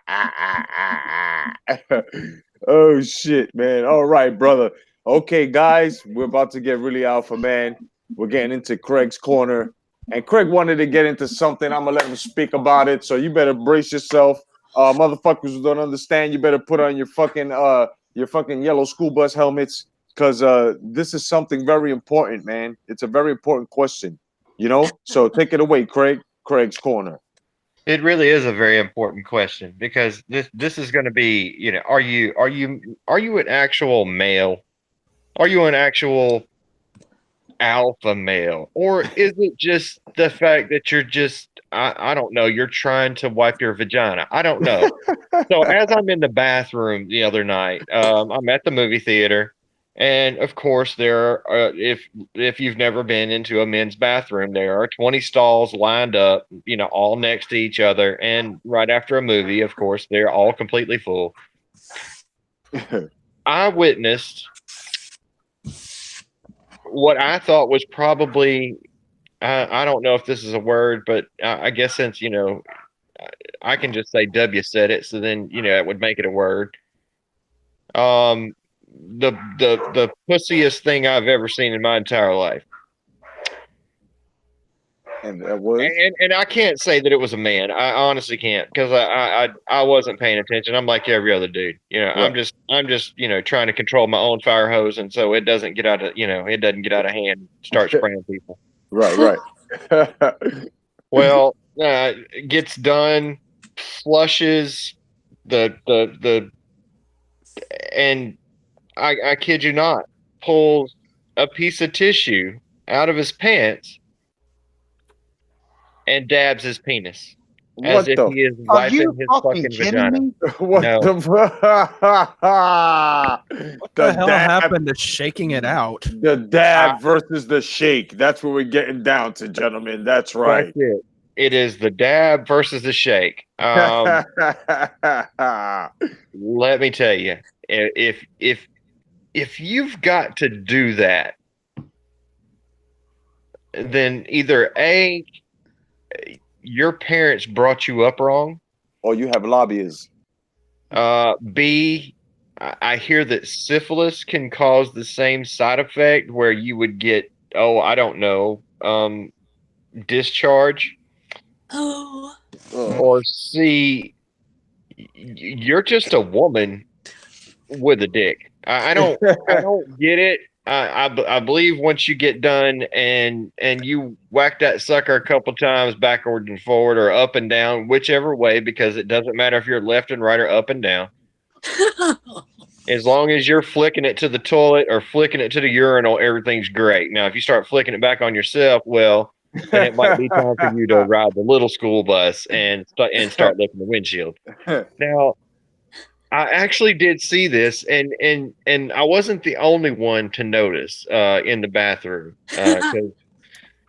Oh shit, man. All right, brother. Okay, guys, we're about to get really alpha, man. We're getting into Craig's corner, and Craig wanted to get into something. I'm gonna let him speak about it, so you better brace yourself. Motherfuckers who don't understand, you better put on your fucking yellow school bus helmets, because this is something very important, man. It's a very important question, you know. So take it away, Craig. Craig's corner. It really is a very important question, because this is going to be, are you an actual male? Are you an actual alpha male, or is it just the fact that you're just I don't know, you're trying to wipe your vagina? I don't know. So as I'm in the bathroom the other night, I'm at the movie theater, and of course there are, if you've never been into a men's bathroom, there are 20 stalls lined up, all next to each other, and right after a movie, of course, they're all completely full. I witnessed what I thought was probably, I don't know if this is a word, but I guess since, I can just say W said it, so then, it would make it a word. The pussiest thing I've ever seen in my entire life. And that was And I can't say that it was a man. I honestly can't, because I wasn't paying attention. I'm like every other dude. I'm just trying to control my own fire hose, and so it doesn't get out of hand and start spraying people. right. Well, gets done, flushes the and I kid you not, pulls a piece of tissue out of his pants and dabs his penis as if he is wiping his fucking vagina. What No. the What the hell happened to shaking it out? The dab versus the shake. That's what we're getting down to, gentlemen. That's right. That's it. It is the dab versus the shake. Let me tell you, if you've got to do that, then either A, your parents brought you up wrong, or you have lobbyists. B, I hear that syphilis can cause the same side effect where you would get, I don't know, discharge. Oh. Or C, you're just a woman with a dick. I don't get it. I believe once you get done and you whack that sucker a couple times backward and forward or up and down, whichever way, because it doesn't matter if you're left and right or up and down. As long as you're flicking it to the toilet or flicking it to the urinal, everything's great. Now, if you start flicking it back on yourself, well, then it might be time for you to ride the little school bus and start licking the windshield. Now, I actually did see this, and I wasn't the only one to notice in the bathroom. 'Cause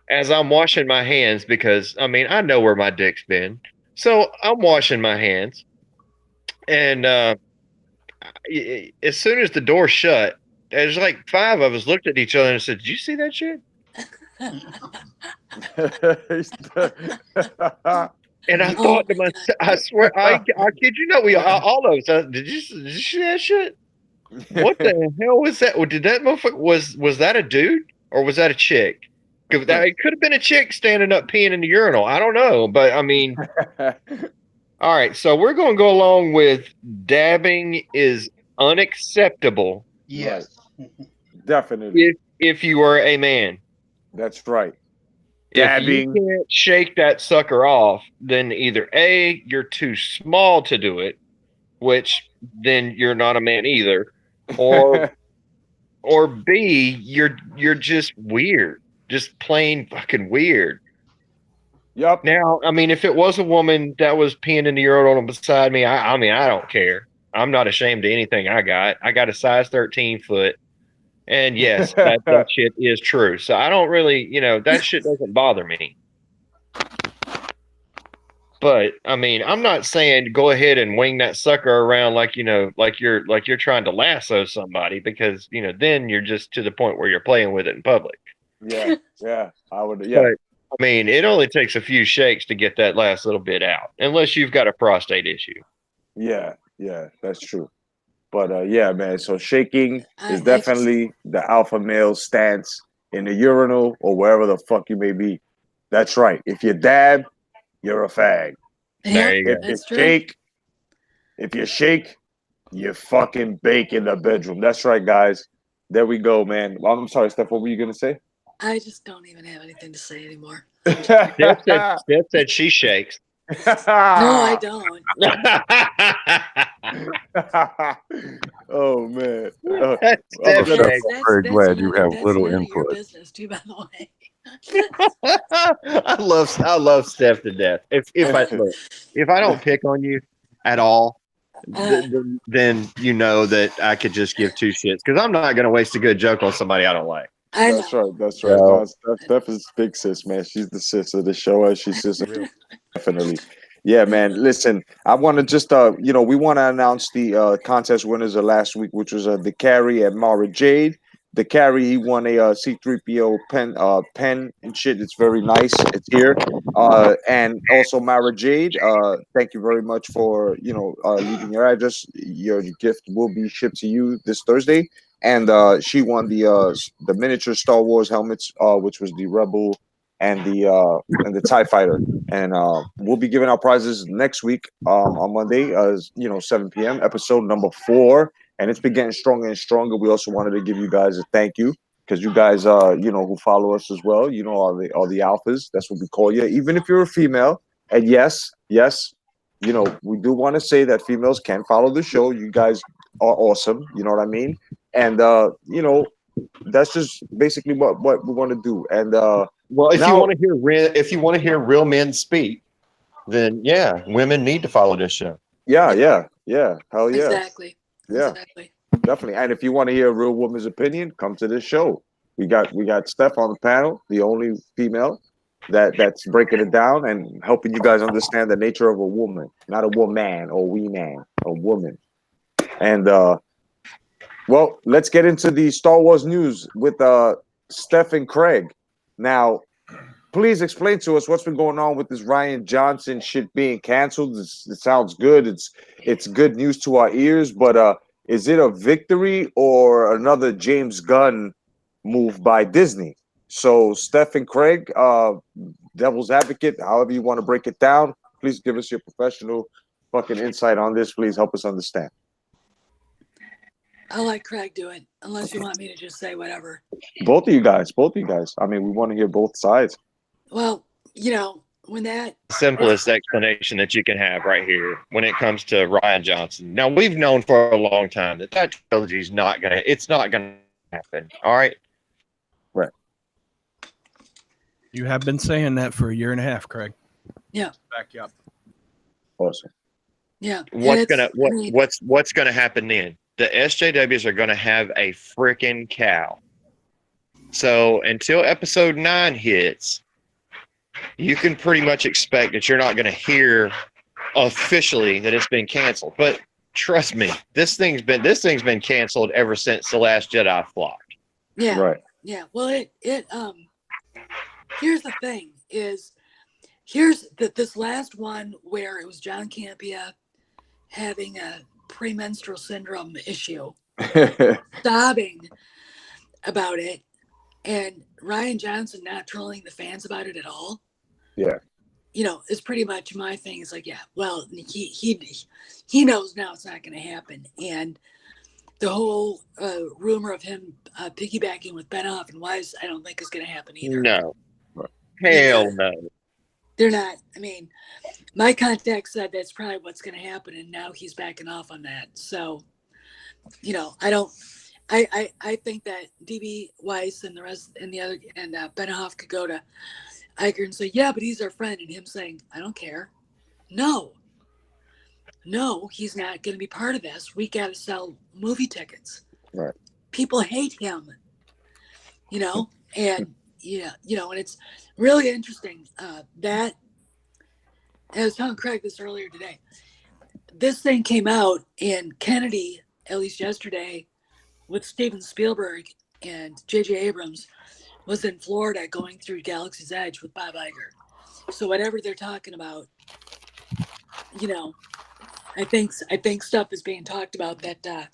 as I'm washing my hands, because I mean I know where my dick's been, so I'm washing my hands, and as soon as the door shut, there's like 5 of us looked at each other and said, "Did you see that shit?" And I thought to myself, I swear, I kid you not, we all of us. Did you see that shit? What the hell was that? Did that motherfucker was that a dude or was that a chick? It could have been a chick standing up peeing in the urinal. I don't know, but I mean, all right. So we're going to go along with dabbing is unacceptable. Yes, definitely. If you are a man, that's right. Dabbing. If you can't shake that sucker off, then either A, you're too small to do it, which then you're not a man either, or B, you're just weird, just plain fucking weird. Yep. Now, I mean, if it was a woman that was peeing in the urinal beside me, I mean, I don't care. I'm not ashamed of anything I got. I got a size 13 foot. And yes, that shit is true. So I don't really, that shit doesn't bother me. But I mean, I'm not saying go ahead and wing that sucker around like you're trying to lasso somebody, because then you're just to the point where you're playing with it in public. Yeah, I would. Yeah, but, I mean, it only takes a few shakes to get that last little bit out, unless you've got a prostate issue. Yeah, that's true. But yeah, man. So shaking is definitely the alpha male stance in the urinal or wherever the fuck you may be. That's right. If you dab, you're a fag. There you go. If you shake, you fucking bake in the bedroom. That's right, guys. There we go, man. I'm sorry, Steph. What were you gonna say? I just don't even have anything to say anymore. Steph said she shakes. No, I don't. Oh man, I'm very glad you have little input. Your business too, by the way. I love Steph to death. If I don't pick on you at all, then you know that I could just give 2 shits, because I'm not going to waste a good joke on somebody I don't like. That's right. No, Steph is big sis, man. She's the sis of the show, as she says. Definitely. Yeah, man. Listen, I want to just, we want to announce the contest winners of last week, which was the Carrie and Mara Jade. the carry, he won a C3PO pen and shit. It's very nice. It's here. And also Mara Jade, thank you very much for leaving your address. Your gift will be shipped to you this Thursday. And she won the miniature Star Wars helmets, which was the Rebel and the TIE Fighter. And we'll be giving out prizes next week on Monday, 7 p.m. episode number 4. And it's been getting stronger and stronger. We also wanted to give you guys a thank you because you guys, who follow us as well, are the alphas. That's what we call you, even if you're a female. And yes, we do want to say that females can follow the show. You guys are awesome. You know what I mean? And that's just basically what we want to do. And well, if you want to hear real men speak, then yeah, women need to follow this show. Yeah. Hell yeah. Exactly. Yeah, exactly. Definitely. And if you want to hear a real woman's opinion, come to this show. We got Steph on the panel, the only female that's breaking it down and helping you guys understand the nature of a woman, not a woman or wee man, a woman. And well, let's get into the Star Wars news with Steph and Craig. Now, please explain to us what's been going on with this Rian Johnson shit being canceled. It sounds good. It's good news to our ears, but is it a victory or another James Gunn move by Disney? So, Steph and Craig, devil's advocate, however you want to break it down, please give us your professional fucking insight on this. Please help us understand. I'll let Craig do it, unless you want me to just say whatever. Both of you guys. I mean, we want to hear both sides. Well, when that simplest explanation that you can have right here when it comes to Rian Johnson. Now, we've known for a long time that trilogy is not gonna happen. All right. Right. You have been saying that for a year and a half, Craig. Yeah. Back you up. Awesome. Yeah. What's gonna happen then? The SJWs are gonna have a freaking cow. So until episode 9 hits, you can pretty much expect that you're not going to hear officially that it's been canceled. But trust me, this thing's been canceled ever since The Last Jedi flopped. Yeah. Right. Yeah. Well, here's the thing here's this last one where it was John Campea having a premenstrual syndrome issue, sobbing about it, and Rian Johnson not trolling the fans about it at all. Yeah. It's pretty much my thing. It's like, yeah, well, he knows now it's not going to happen. And the whole rumor of him piggybacking with Benoff and Wise, I don't think is going to happen either. No. Hell no. They're not. I mean, my contact said that's probably what's going to happen, and now he's backing off on that. So, I think that DB Weiss and the rest and the other and Benoff could go to Iger and say, yeah, but he's our friend, and him saying, I don't care. No, he's not going to be part of this. We got to sell movie tickets. Right. People hate him, and and it's really interesting that I was telling Craig this earlier today. This thing came out in Kennedy, at least yesterday, with Steven Spielberg and J.J. Abrams, was in Florida going through Galaxy's Edge with Bob Iger. So whatever they're talking about, I think stuff is being talked about that are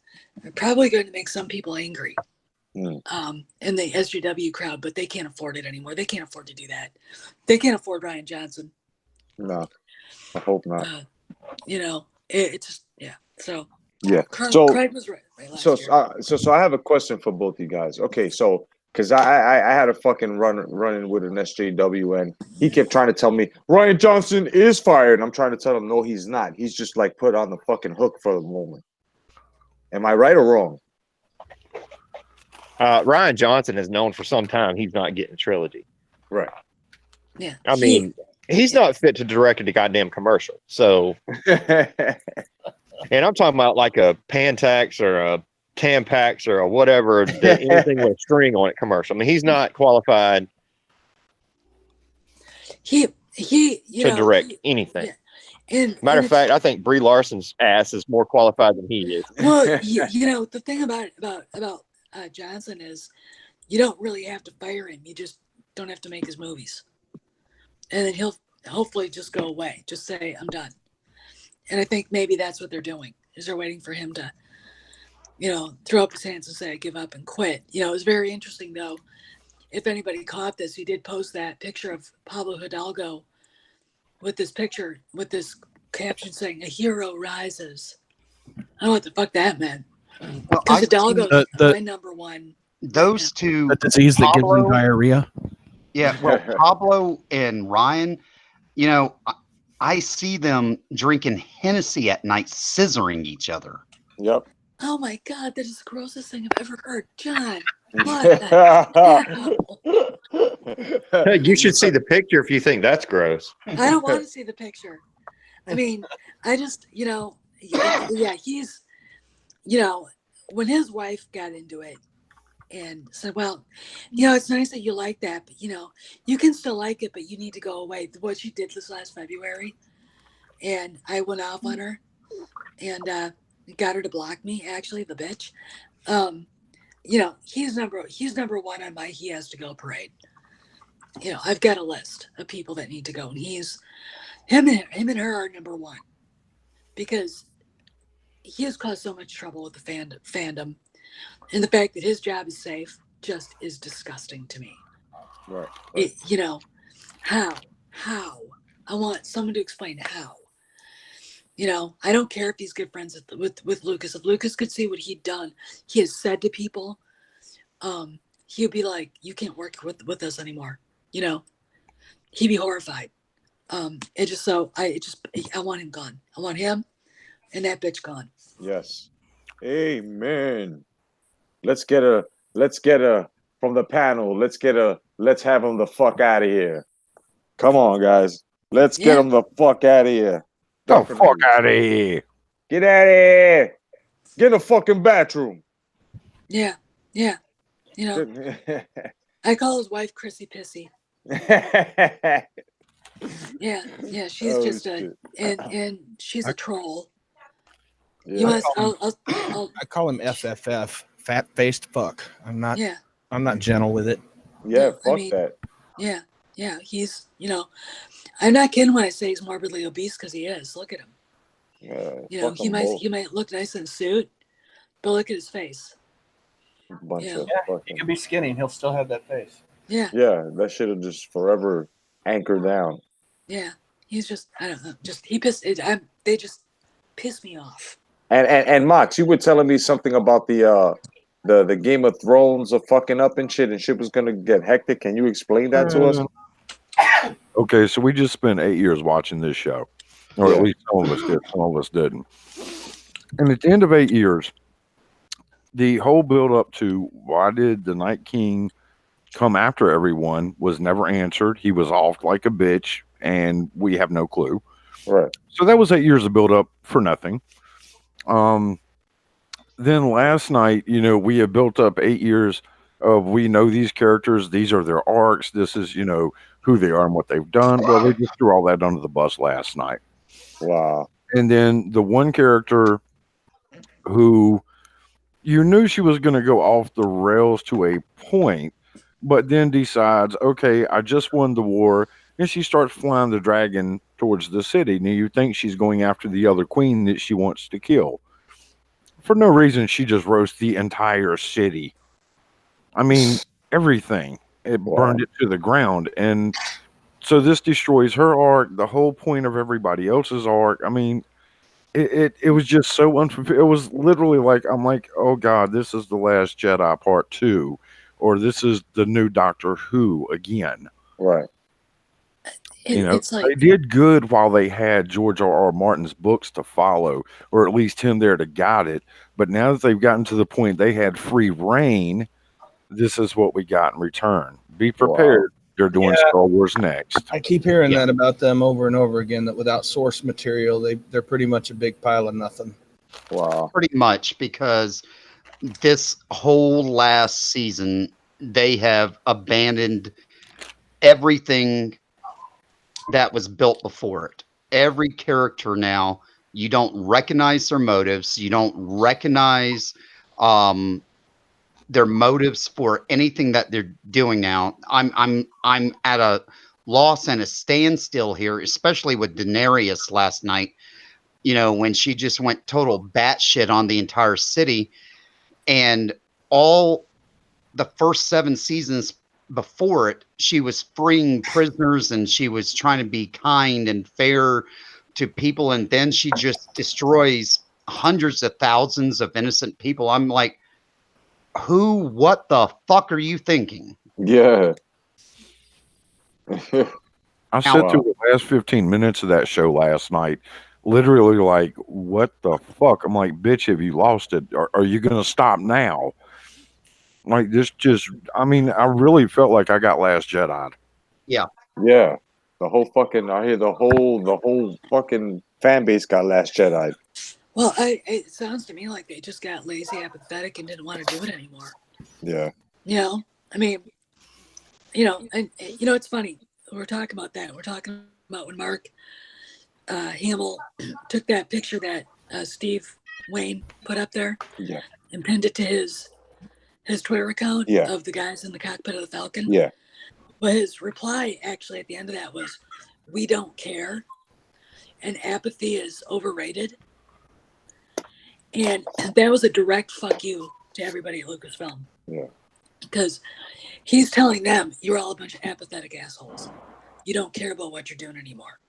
probably going to make some people angry in the SJW crowd, but they can't afford it anymore. They can't afford to do that. They can't afford Rian Johnson. No, I hope not. It's just, yeah. So yeah. Craig was right. So I have a question for both you guys. Okay, so because I had a fucking running with an SJW, and he kept trying to tell me Rian Johnson is fired. I'm trying to tell him no, he's not. He's just like put on the fucking hook for the moment. Am I right or wrong? Rian Johnson is known for some time he's not getting a trilogy. Right. Yeah. I mean, he's not fit to direct a goddamn commercial. So, and I'm talking about like a Pantax or a Tampax or a whatever, anything with a string on it commercial. I mean, he's not qualified to direct anything. Yeah. Matter of fact, I think Brie Larson's ass is more qualified than he is. Well, the thing about Johnson is, you don't really have to fire him. You just don't have to make his movies. And then he'll hopefully just go away. Just say, I'm done. And I think maybe that's what they're doing, is they're waiting for him to, throw up his hands and say, I give up and quit. It was very interesting, though. If anybody caught this, he did post that picture of Pablo Hidalgo with this picture, with this caption saying, a hero rises. I don't know what the fuck that meant. Well, Because Hidalgo's my number one. Those two, The disease that gives them diarrhea. Yeah, well, Pablo and Ryan, I see them drinking Hennessy at night, scissoring each other. Yep. Oh my God, that is the grossest thing I've ever heard. John, what the hell? You should see the picture if you think that's gross. I don't want to see the picture. I mean, I just, yeah, he's, when his wife got into it and said, well, it's nice that you like that, but, you can still like it, but you need to go away. What she did this last February, and I went off on her and got her to block me, actually, the bitch. He's number one on my he has to go parade. I've got a list of people that need to go, and him and her are number one, because he has caused so much trouble with the fandom, and the fact that his job is safe just is disgusting to me. Right. How I want someone to explain how. I don't care if he's good friends with Lucas. If Lucas could see what he has said to people, he'd be like, you can't work with us anymore. He'd be horrified. I want him gone. I want him and that bitch gone. Yes. Amen. Let's get a from the panel. Let's have him the fuck out of here. Come on, guys. Let's get him the fuck out of here. The fuck out of here. Get out of here. Get in the fucking bathroom. Yeah. I call his wife Chrissy Pissy. Yeah, she's just and she's a troll. Yeah. I call him FFF, fat faced fuck. I'm not gentle with it. Yeah, fuck that. Yeah, he's I'm not kidding when I say he's morbidly obese, because he is. Look at him. Yeah, he might look nice in a suit, but look at his face. He can be skinny and he'll still have that face. Yeah, that should have just forever anchored down. Yeah, he's just, I don't know, they just piss me off. And Mox, you were telling me something about the Game of Thrones of fucking up and shit was gonna get hectic. Can you explain that to us? Okay, so we just spent 8 years watching this show, or at least some of us did. Some of us didn't. And at the end of 8 years, the whole build up to why did the Night King come after everyone was never answered. He was off like a bitch, and we have no clue. Right. So that was 8 years of build up for nothing. Then last night, we have built up 8 years of, we know these characters, these are their arcs, this is, who they are and what they've done. Well, they just threw all that under the bus last night. Wow. And then the one character who you knew she was going to go off the rails to a point, but then decides, okay, I just won the war, and she starts flying the dragon towards the city. Now you think she's going after the other queen that she wants to kill. For no reason, she just roasts the entire city. I mean, everything. It burned it to the ground. And so this destroys her arc, the whole point of everybody else's arc. I mean, it was just so unfulfilled. It was literally like, I'm like, oh God, this is The Last Jedi Part 2. Or this is the new Doctor Who again. Right. It's like, they did good while they had George R.R. Martin's books to follow, or at least him there to guide it. But now that they've gotten to the point they had free reign, this is what we got in return. Be prepared. Wow. They're doing Star Wars next. I keep hearing that about them over and over again, that without source material, they're pretty much a big pile of nothing. Wow. Pretty much, because this whole last season, they have abandoned everything that was built before it. Every character now, you don't recognize their motives. You don't recognize their motives for anything that they're doing now. I'm at a loss and a standstill here, especially with Daenerys last night. You know, when she just went total batshit on the entire city, and all the first 7 seasons before it, she was freeing prisoners and she was trying to be kind and fair to people, and then she just destroys hundreds of thousands of innocent people. I'm like, what the fuck are you thinking? Yeah. I sat through the last 15 minutes of that show last night, literally like, what the fuck? I'm like, bitch, have you lost it? Are you going to stop now? Like, this just, I mean, I really felt like I got Last Jedi. Yeah. Yeah. The whole fucking, I hear the whole fucking fan base got Last Jedi. Well, it sounds to me like they just got lazy, apathetic, and didn't want to do it anymore. Yeah. You know, I mean, you know, and you know, it's funny. We're talking about that. We're talking about when Mark Hamill took that picture that Steve Wayne put up there, Yeah. and pinned it to his Twitter account, Yeah, of the guys in the cockpit of the Falcon. yeah, But his reply actually at the end of that was, "We don't care, and apathy is overrated." And that was a direct fuck you to everybody at Lucasfilm. yeah. Because he's telling them, you're all a bunch of apathetic assholes. You don't care about what you're doing anymore.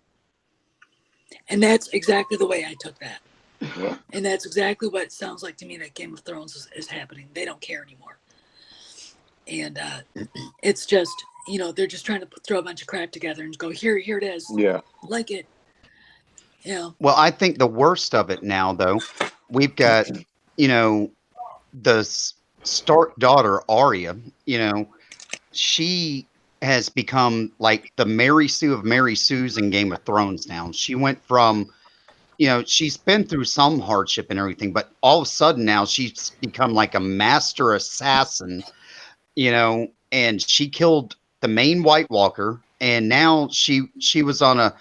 And that's exactly the way I took that. Yeah. And that's exactly what it sounds like to me that Game of Thrones is happening. They don't care anymore. And it's just, you know, they're just trying to throw a bunch of crap together and go, here it is. Yeah. Like it. Yeah. Well, I think the worst of it now, though, we've got, you know, the Stark daughter, Arya, you know, she has become like the Mary Sue of Mary Sue's in Game of Thrones now. She went from, you know, she's been through some hardship and everything, but all of a sudden now she's become like a master assassin, you know, and she killed the main White Walker, and now she was on a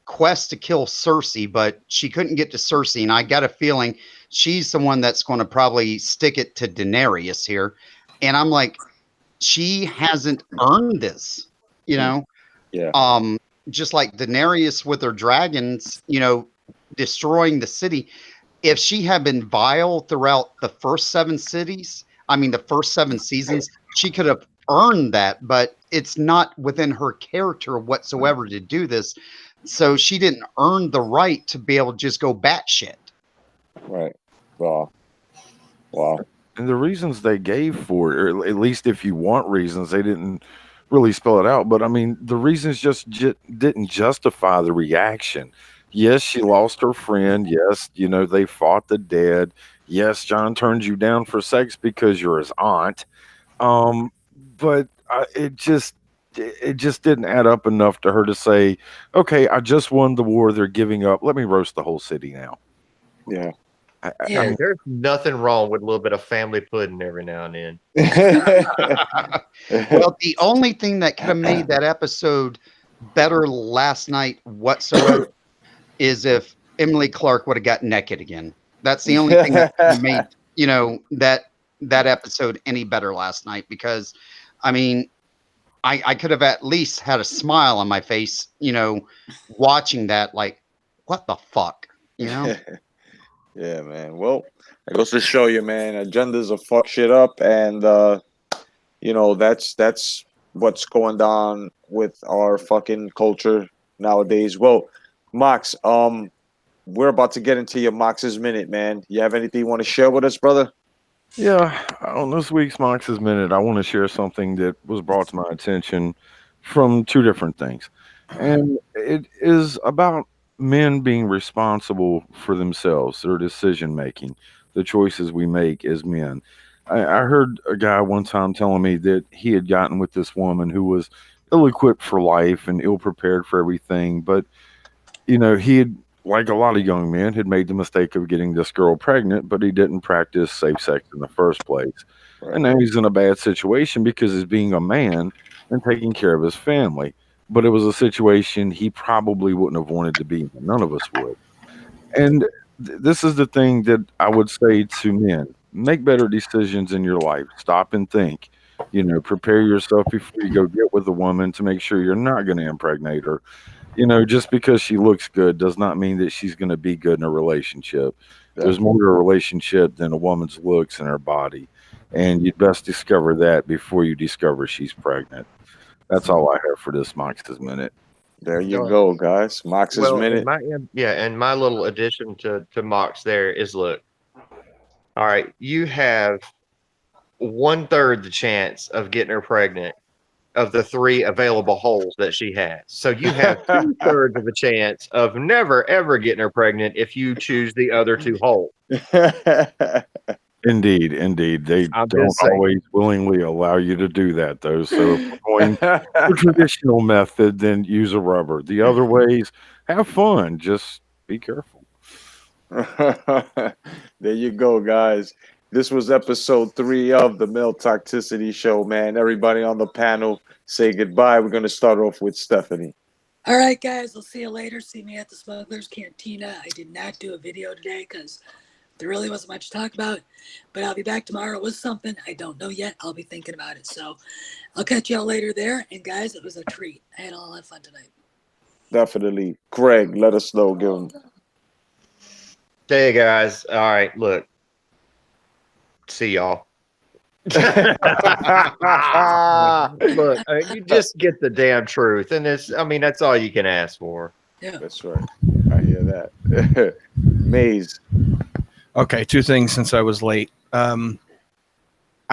quest to kill Cersei, but she couldn't get to Cersei, and I got a feeling she's the one that's going to probably stick it to Daenerys here. And I'm like, she hasn't earned this, you know. Yeah. Just like Daenerys with her dragons, you know, destroying the city. If she had been vile throughout the first 7 seasons, she could have earned that, but it's not within her character whatsoever to do this. So she didn't earn the right to be able to just go batshit. Right. Wow. And the reasons they gave for it, or at least if you want reasons, they didn't really spell it out. But I mean, the reasons just didn't justify the reaction. Yes, she lost her friend. Yes, you know, they fought the dead. Yes, John turned you down for sex because you're his aunt. But it just didn't add up enough to her to say, okay, I just won the war. They're giving up. Let me roast the whole city now. Yeah. I mean, there's nothing wrong with a little bit of family pudding every now and then. Well, the only thing that could have made that episode better last night whatsoever is if Emily Clark would have got naked again. That's the only thing that made, you know, that episode any better last night, because I mean, I could have at least had a smile on my face, you know, watching that, like, what the fuck, you know? Yeah, man. Well, it goes to show you, man, agendas are fuck shit up, and you know, that's what's going down with our fucking culture nowadays. Well, Mox, we're about to get into your Mox's Minute, man. You have anything you want to share with us, brother? Yeah, on this week's Mox's Minute, I want to share something that was brought to my attention from 2 different things. And it is about men being responsible for themselves, their decision making, the choices we make as men. I heard a guy one time telling me that he had gotten with this woman who was ill equipped for life and ill prepared for everything. But, you know, he had, like a lot of young men, had made the mistake of getting this girl pregnant, but he didn't practice safe sex in the first place. Right. And now he's in a bad situation because he's being a man and taking care of his family. But it was a situation he probably wouldn't have wanted to be in. None of us would. And this is the thing that I would say to men. make better decisions in your life. Stop and think. Prepare yourself before you go get with a woman to make sure you're not going to impregnate her. Just because she looks good does not mean that she's going to be good in a relationship. There's more to a relationship than a woman's looks and her body. And you'd best discover that before you discover she's pregnant. That's all I have for this Mox's Minute. There you go, guys. Mox's Minute. And my little addition to Mox there is, look, all right, you have 1/3 the chance of getting her pregnant of the 3 available holes that she has. So you have 2/3 of a chance of never ever getting her pregnant if you choose the other 2 holes. Indeed. They don't always willingly allow you to do that, though. So if we're going the traditional method, then use a rubber. The other ways, have fun. Just be careful. There you go, guys. This was episode 3 of the Male Toxicity Show, man. Everybody on the panel, say goodbye. We're going to start off with Stephanie. All right, guys. I'll see you later. See me at the Smuggler's Cantina. I did not do a video today because there really wasn't much to talk about, but I'll be back tomorrow with something. I don't know yet. I'll be thinking about it. So I'll catch y'all later there. And guys, it was a treat. I had a lot of fun tonight. Definitely. Greg, let us know. Give him. Hey, guys. All right, look. See y'all. Look, you just get the damn truth. And that's all you can ask for. Yeah. That's right. I hear that. Maze. Okay, 2 things since I was late. I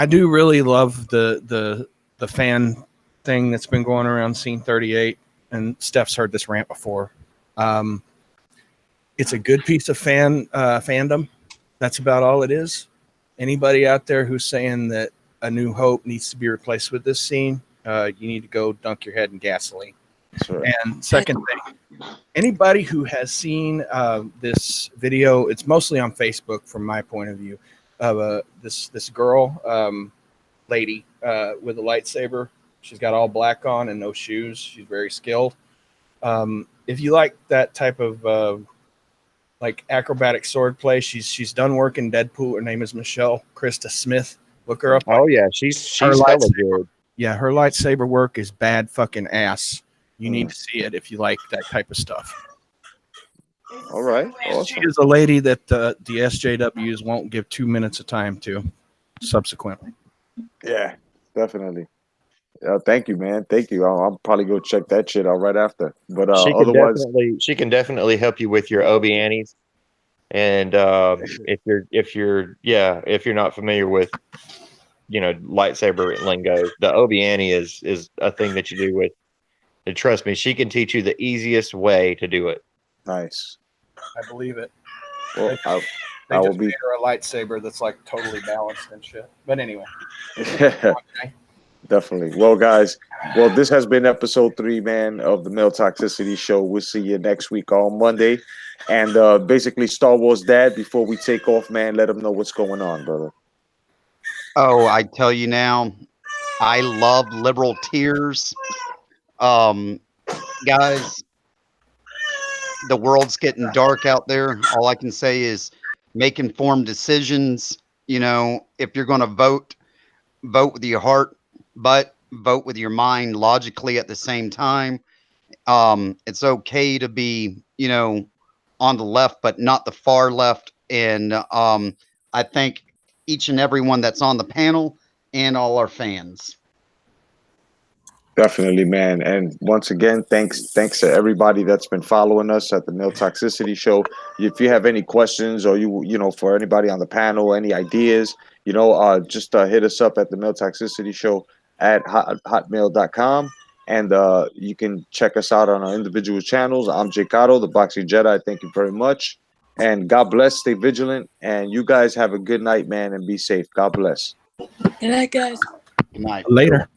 do really love the fan thing that's been going around Scene 38, and Steph's heard this rant before. It's a good piece of fandom. That's about all it is. Anybody out there who's saying that A New Hope needs to be replaced with this scene, you need to go dunk your head in gasoline. Right. And second thing, anybody who has seen this video, it's mostly on Facebook from my point of view, of this girl, lady with a lightsaber. She's got all black on and no shoes. She's very skilled. If you like that type of like acrobatic sword play, she's done work in Deadpool. Her name is Michelle Krista Smith. Look her up. Oh yeah, she's hella good. Yeah, her lightsaber work is bad fucking ass. You need to see it if you like that type of stuff. All right. Awesome. She is a lady that the SJWs won't give 2 minutes of time to subsequently. Yeah, definitely. Thank you, man. Thank you. I'll probably go check that shit out right after. But otherwise, she can definitely help you with your Obi Annies. And if you're not familiar with lightsaber lingo, the Obi Annie is a thing that you do with. And trust me, she can teach you the easiest way to do it. Nice. I believe it. Well, they just made her a lightsaber that's like totally balanced and shit. But anyway. Definitely. Well, guys, this has been episode 3, man, of the Male Toxicity Show. We'll see you next week on Monday. And basically, Star Wars Dad, before we take off, man, let them know what's going on, brother. Oh, I tell you now, I love liberal tears. Guys, the world's getting dark out there. All I can say is make informed decisions. If you're going to vote with your heart, but vote with your mind logically at the same time. It's okay to be, on the left, but not the far left. And I thank each and every one that's on the panel and all our fans. Definitely, man. And once again, thanks to everybody that's been following us at the Male Toxicity Show. If you have any questions or for anybody on the panel, any ideas, just hit us up at the Male Toxicity Show at hotmail.com. And you can check us out on our individual channels. I'm Jay Cotto, the Boxing Jedi. Thank you very much. And God bless. Stay vigilant. And you guys have a good night, man, and be safe. God bless. Good night, guys. Good night. Later.